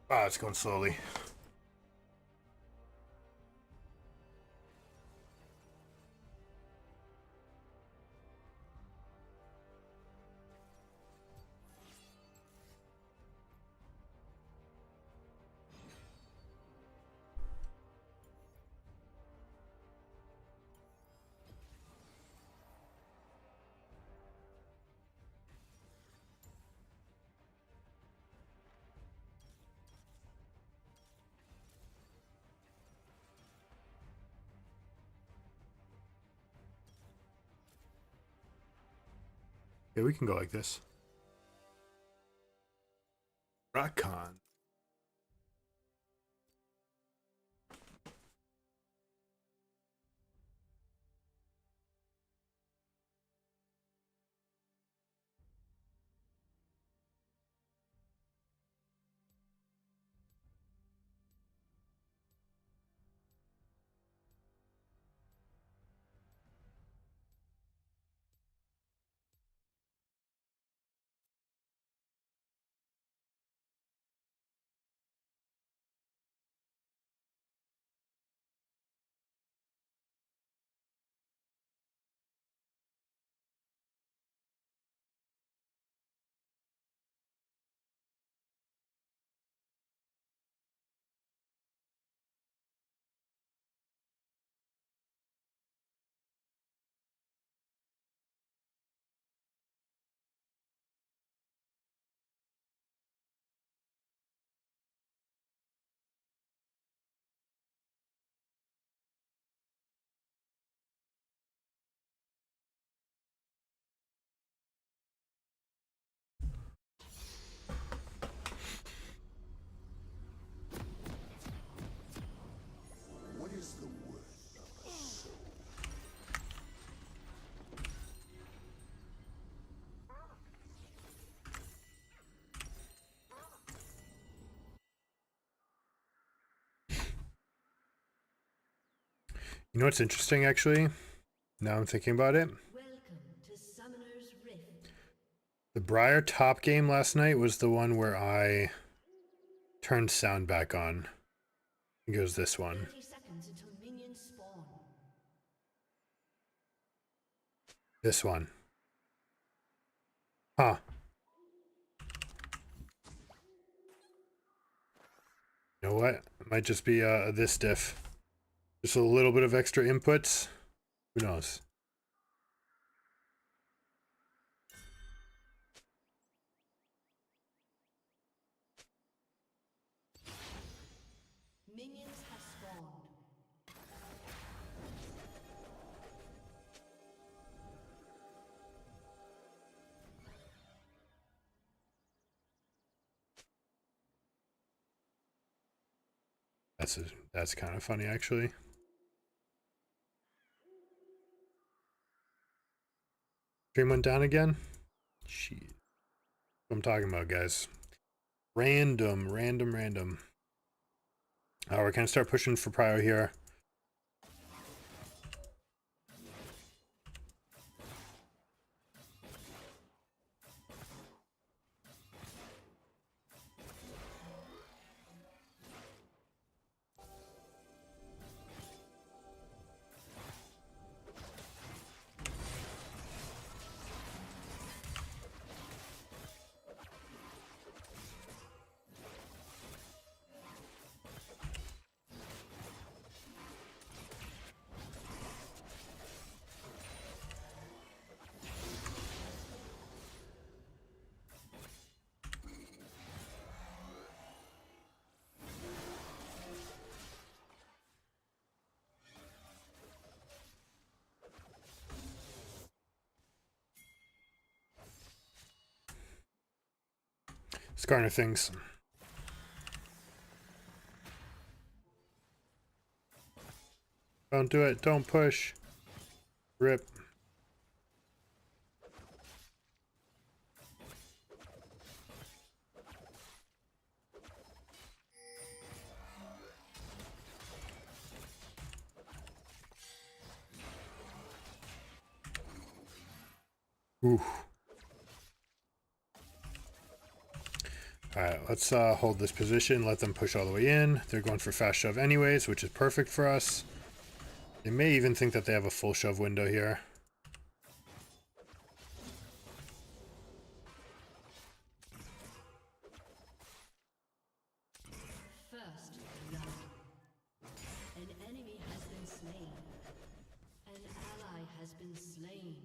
Ah, it's going slowly. Okay, we can go like this. Rockcon. You know what's interesting, actually? Now I'm thinking about it. Welcome to Summoner's Rift. The Briar top game last night was the one where I turned sound back on. It goes this one. 30 seconds until minions spawn. This one. Huh. You know what? It might just be this diff. Just a little bit of extra inputs. Who knows? Minions have spawned. That's kind of funny, actually. Stream went down again? Shit. What I'm talking about, guys. Random. We're gonna start pushing for prio here. Skarner things. Don't do it. Don't push. Rip. Ooh. Alright, let's hold this position, let them push all the way in. They're going for fast shove anyways, which is perfect for us. They may even think that they have a full shove window here. First blood. An enemy has been slain. An ally has been slain.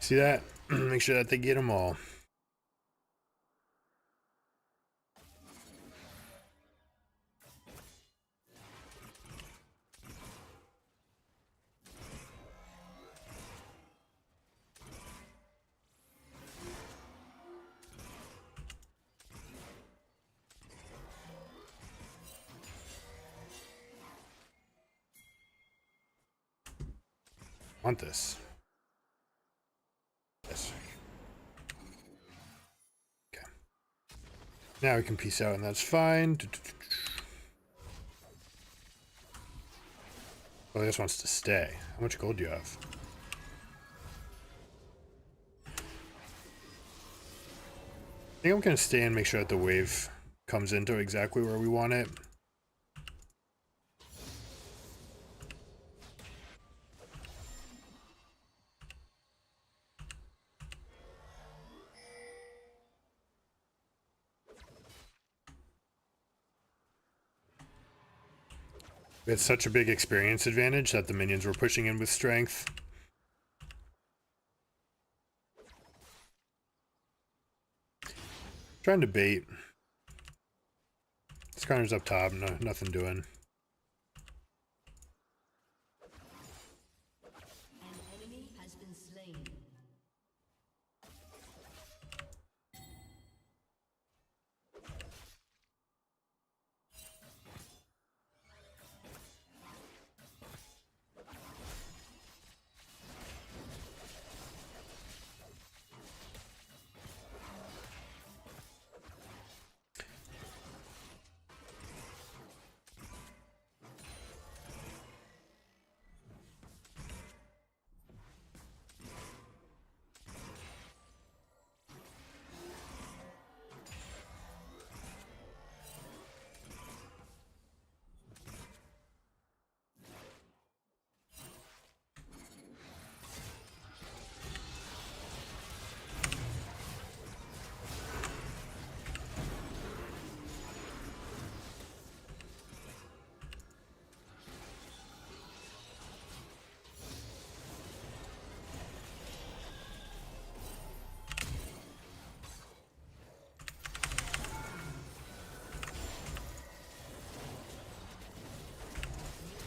See that? Make sure that they get them all. Want this. Yes. Okay. Now we can peace out, and that's fine. Oh, this wants to stay. How much gold do you have? I think I'm gonna stay and make sure that the wave comes into exactly where we want it. We had such a big experience advantage that the minions were pushing in with strength. Trying to bait. Skarner's up top, no, nothing doing. An enemy has been slain.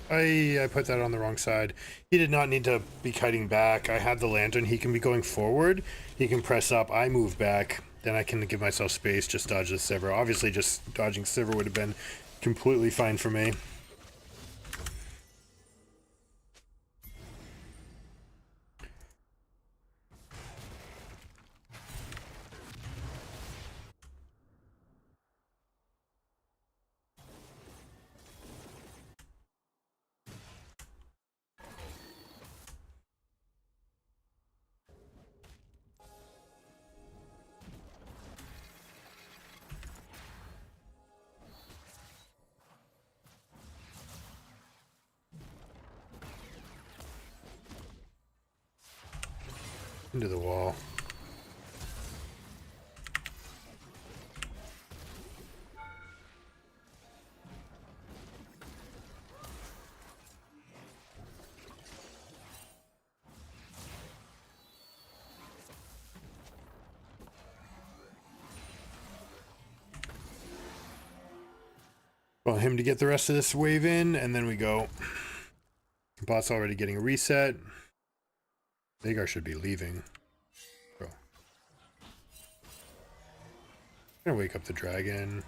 I put that on the wrong side. He did not need to be kiting back. I had the lantern. He can be going forward. He can press up. I move back. Then I can give myself space, just dodge the Sivir. Obviously, just dodging Sivir would have been completely fine for me. Into the wall. Want him to get the rest of this wave in, and then we go. Bot's already getting a reset. Veigar should be leaving. Bro. Gonna wake up the dragon.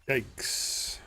Yikes.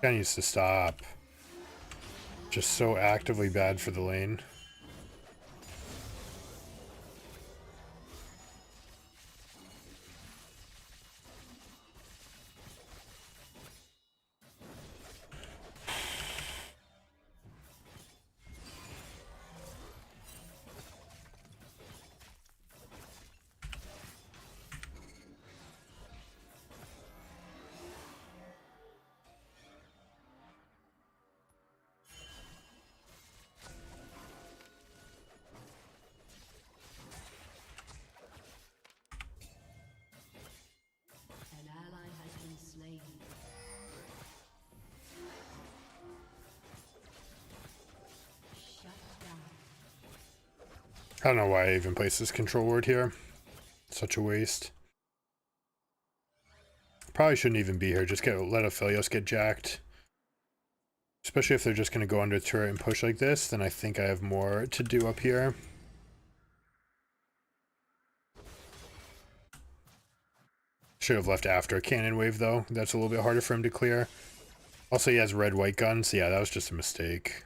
Guy needs to stop. Just so actively bad for the lane. An ally has been slain. Shut down. I don't know why I even placed this control word here. Such a waste. Probably shouldn't even be here. Just let Aphelios get jacked. Especially if they're just going to go under turret and push like this, then I think I have more to do up here. Should have left after a cannon wave, though. That's a little bit harder for him to clear. Also, he has red-white guns. Yeah, that was just a mistake.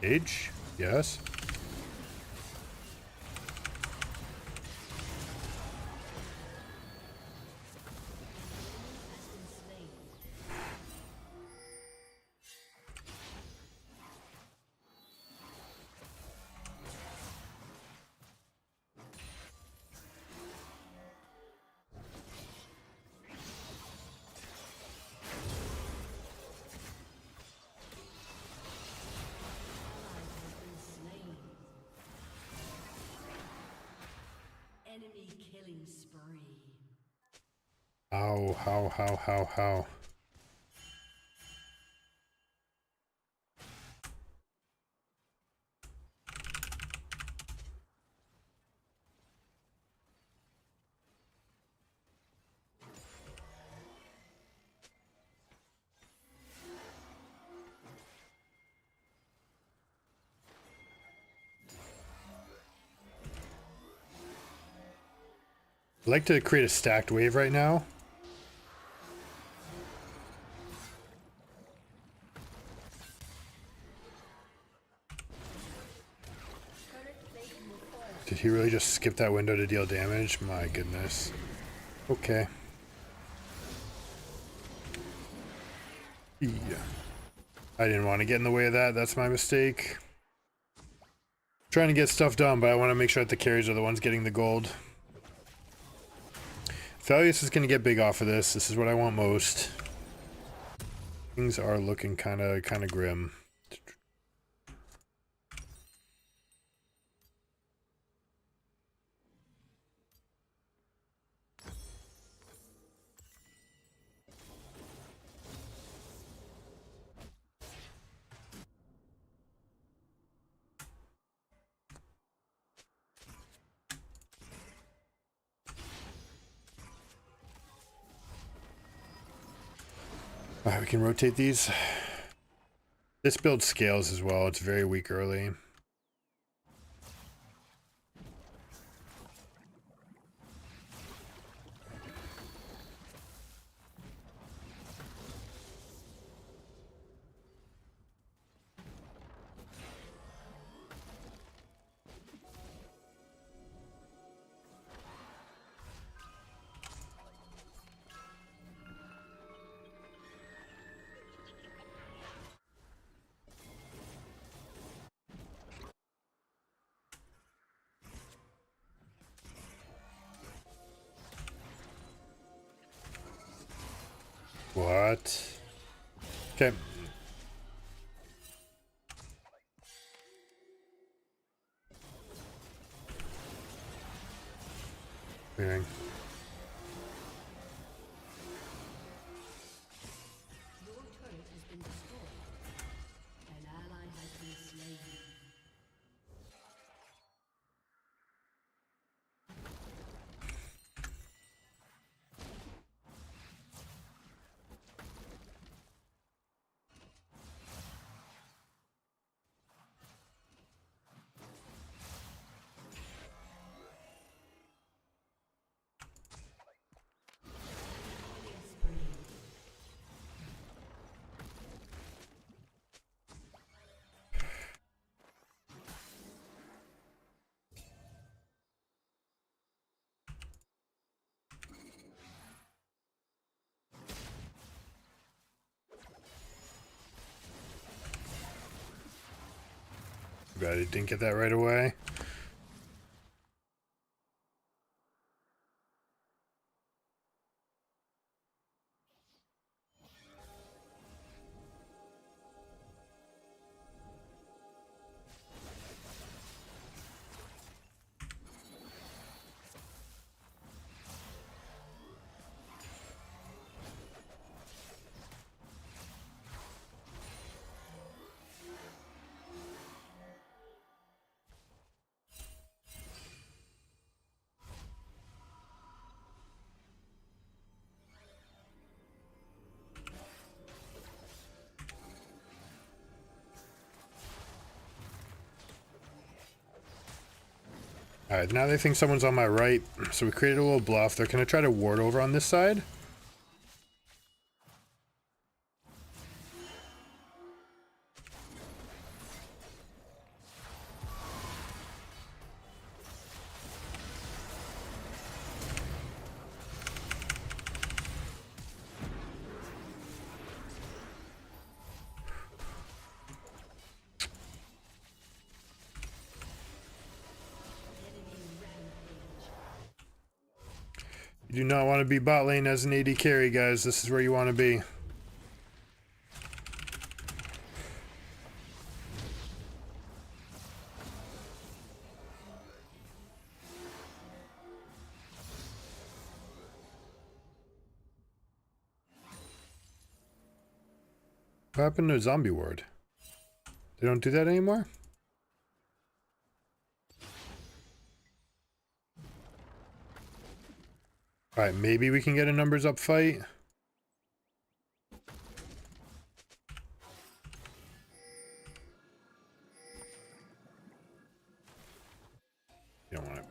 Age? Yes. Enemy killing spree. How? I'd like to create a stacked wave right now. Did he really just skip that window to deal damage? My goodness. Okay. Yeah. I didn't want to get in the way of that. That's my mistake. Trying to get stuff done, but I want to make sure that the carries are the ones getting the gold. Aphelios is going to get big off of this. This is what I want most. Things are looking kind of grim. Alright, we can rotate these. This build scales as well. It's very weak early. What? Okay. Clearing. Your turret has been destroyed. An ally has been slain. Glad I didn't get that right away. Alright, now they think someone's on my right, so we created a little bluff. They're going to try to ward over on this side. You do not want to be bot lane as an AD carry, guys. This is where you want to be. What happened to zombie ward? They don't do that anymore? Alright, maybe we can get a numbers up fight. You don't want it.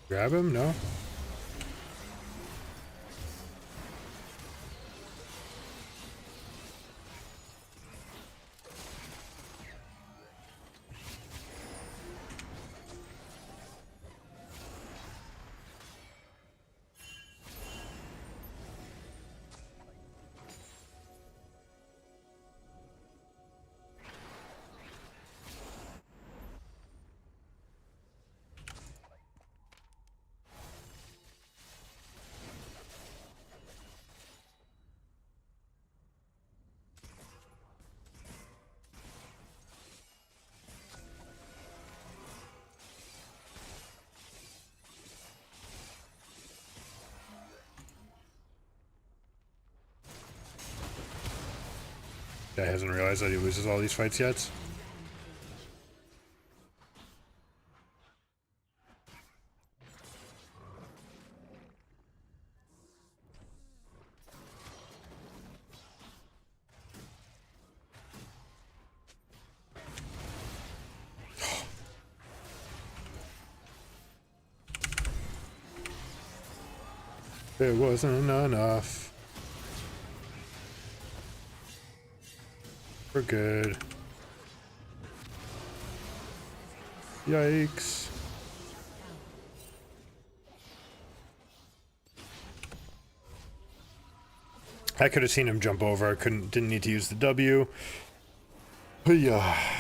Grab him? No? Guy hasn't realized that he loses all these fights yet. It wasn't enough. We're good. Yikes. I could have seen him jump over. Didn't need to use the W. Yeah.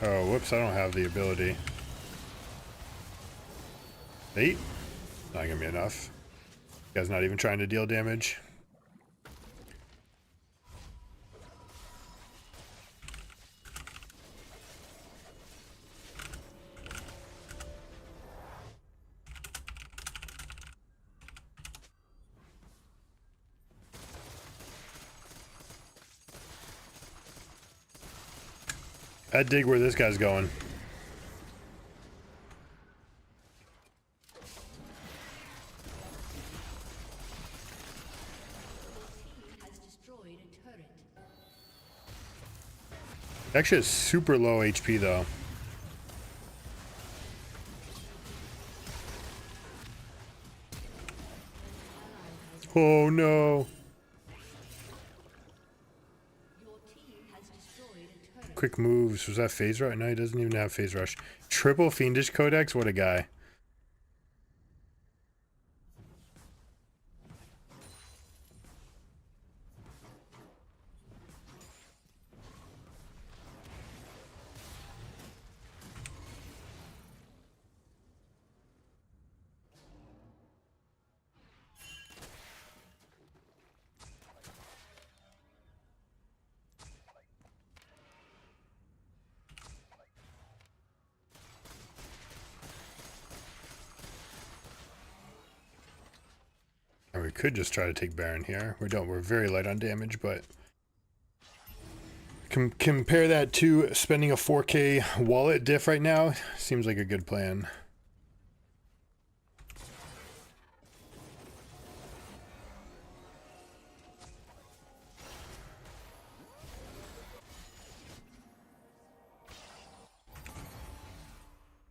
Oh, whoops, I don't have the ability. 8? Not gonna be enough. Guy's not even trying to deal damage. I dig where this guy's going. Has destroyed a turret. Actually has super low HP though. Oh no. Your team has destroyed a turret. Quick moves. Was that phase rush? No, he doesn't even have phase rush. Triple Fiendish Codex? What a guy. Or we could just try to take Baron here. We're very light on damage, but compare that to spending a 4K wallet diff right now. Seems like a good plan.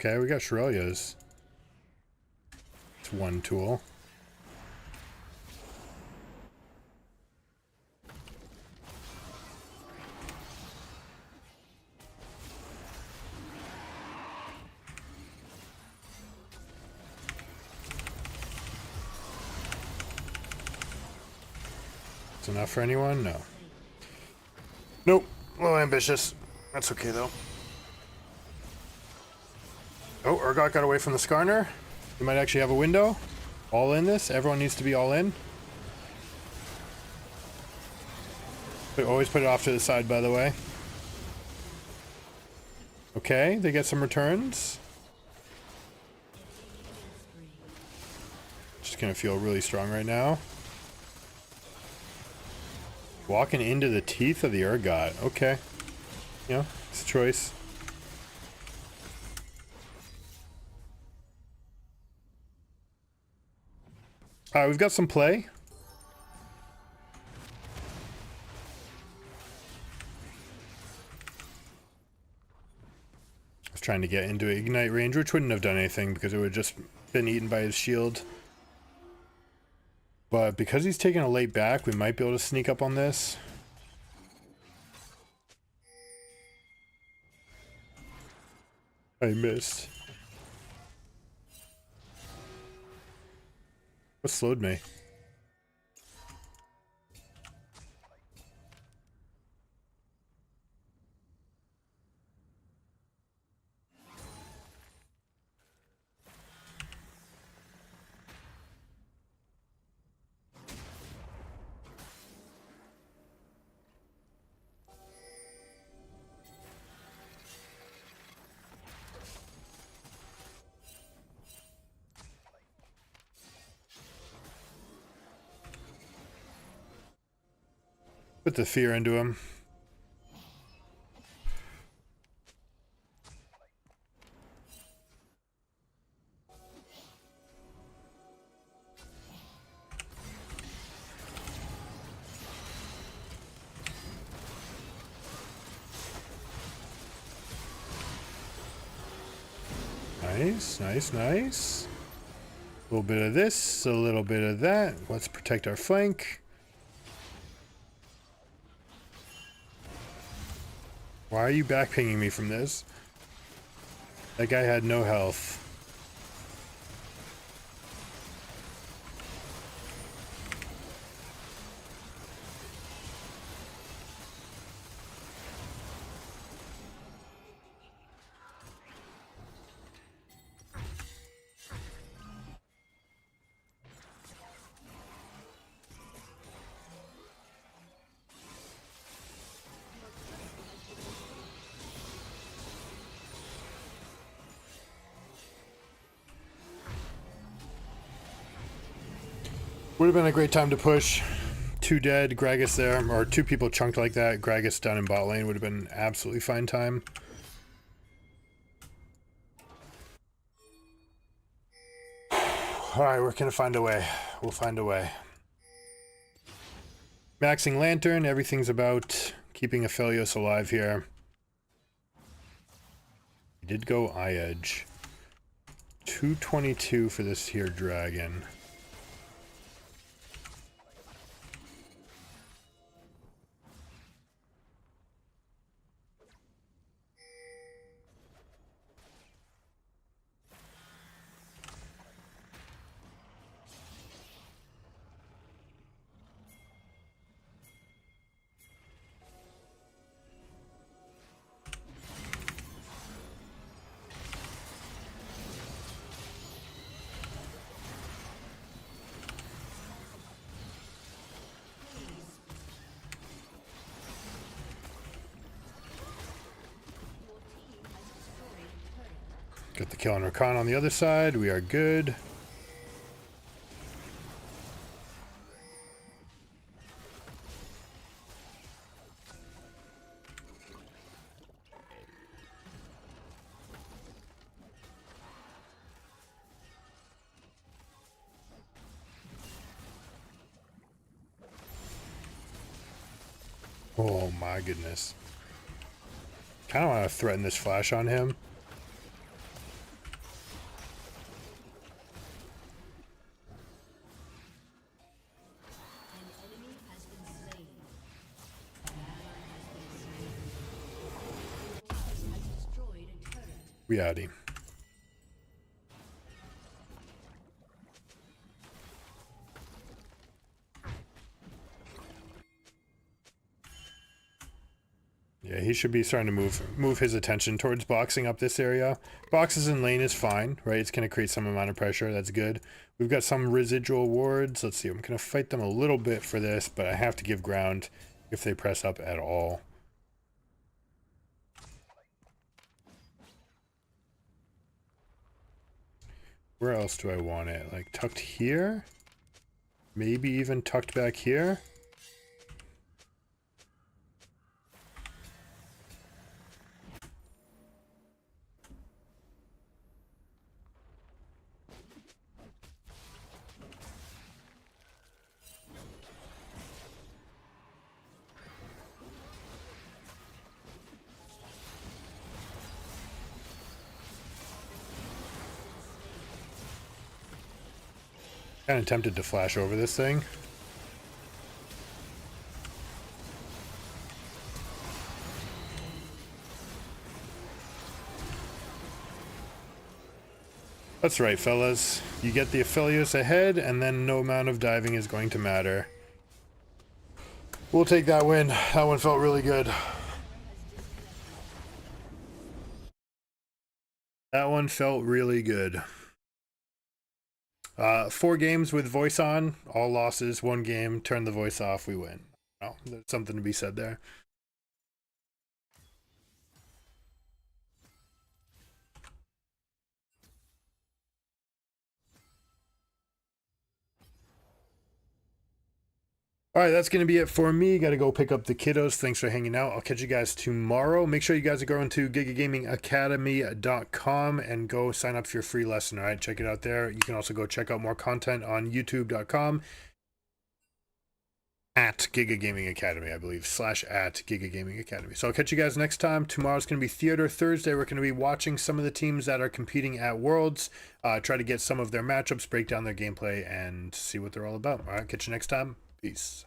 Okay, we got Shirelia's. It's one tool. It's enough for anyone? No. Nope. A little ambitious. That's okay though. Oh, Urgot got away from the Skarner. We might actually have a window. All in this. Everyone needs to be all in. But always put it off to the side, by the way. Okay, they get some returns. Just gonna feel really strong right now. Walking into the teeth of the Urgot. Okay. You know, it's a choice. We've got some play. I was trying to get into Ignite range, which wouldn't have done anything because it would have just been eaten by his shield. But because he's taking a late back, we might be able to sneak up on this. I missed. What slowed me? Put the fear into him. Nice, nice, nice. A little bit of this, a little bit of that. Let's protect our flank. Why are you backpinging me from this? That guy had no health. Would have been a great time to push. 2 dead, Gragas there, or 2 people chunked like that. Gragas down in bot lane would have been absolutely fine time. Alright, we're gonna find a way. We'll find a way. Maxing Lantern, everything's about keeping Aphelios alive here. He did go Eye Edge. 222 for this here dragon. Got the kill on Rakan on the other side. We are good. Oh my goodness. Kind of want to threaten this flash on him. We had him. Yeah, he should be starting to move his attention towards boxing up this area. Boxes in lane is fine, right? It's going to create some amount of pressure. That's good. We've got some residual wards. Let's see. I'm going to fight them a little bit for this, but I have to give ground if they press up at all. Where else do I want it? Like tucked here? Maybe even tucked back here? Kind of tempted to flash over this thing. That's right, fellas. You get the Aphelios ahead, and then no amount of diving is going to matter. We'll take that win. That one felt really good. That one felt really good. 4 games with voice on, all losses, 1 game, turn the voice off, we win. Oh, there's something to be said there. All right, that's going to be it for me. Got to go pick up the kiddos. Thanks for hanging out. I'll catch you guys tomorrow. Make sure you guys are going to gigagamingacademy.com and go sign up for your free lesson. All right, check it out there. You can also go check out more content on youtube.com at Giga Gaming Academy, I believe, / at Giga Gaming Academy. So I'll catch you guys next time. Tomorrow's going to be Theater Thursday. We're going to be watching some of the teams that are competing at Worlds, try to get some of their matchups, break down their gameplay, and see what they're all about. All right, catch you next time. Peace.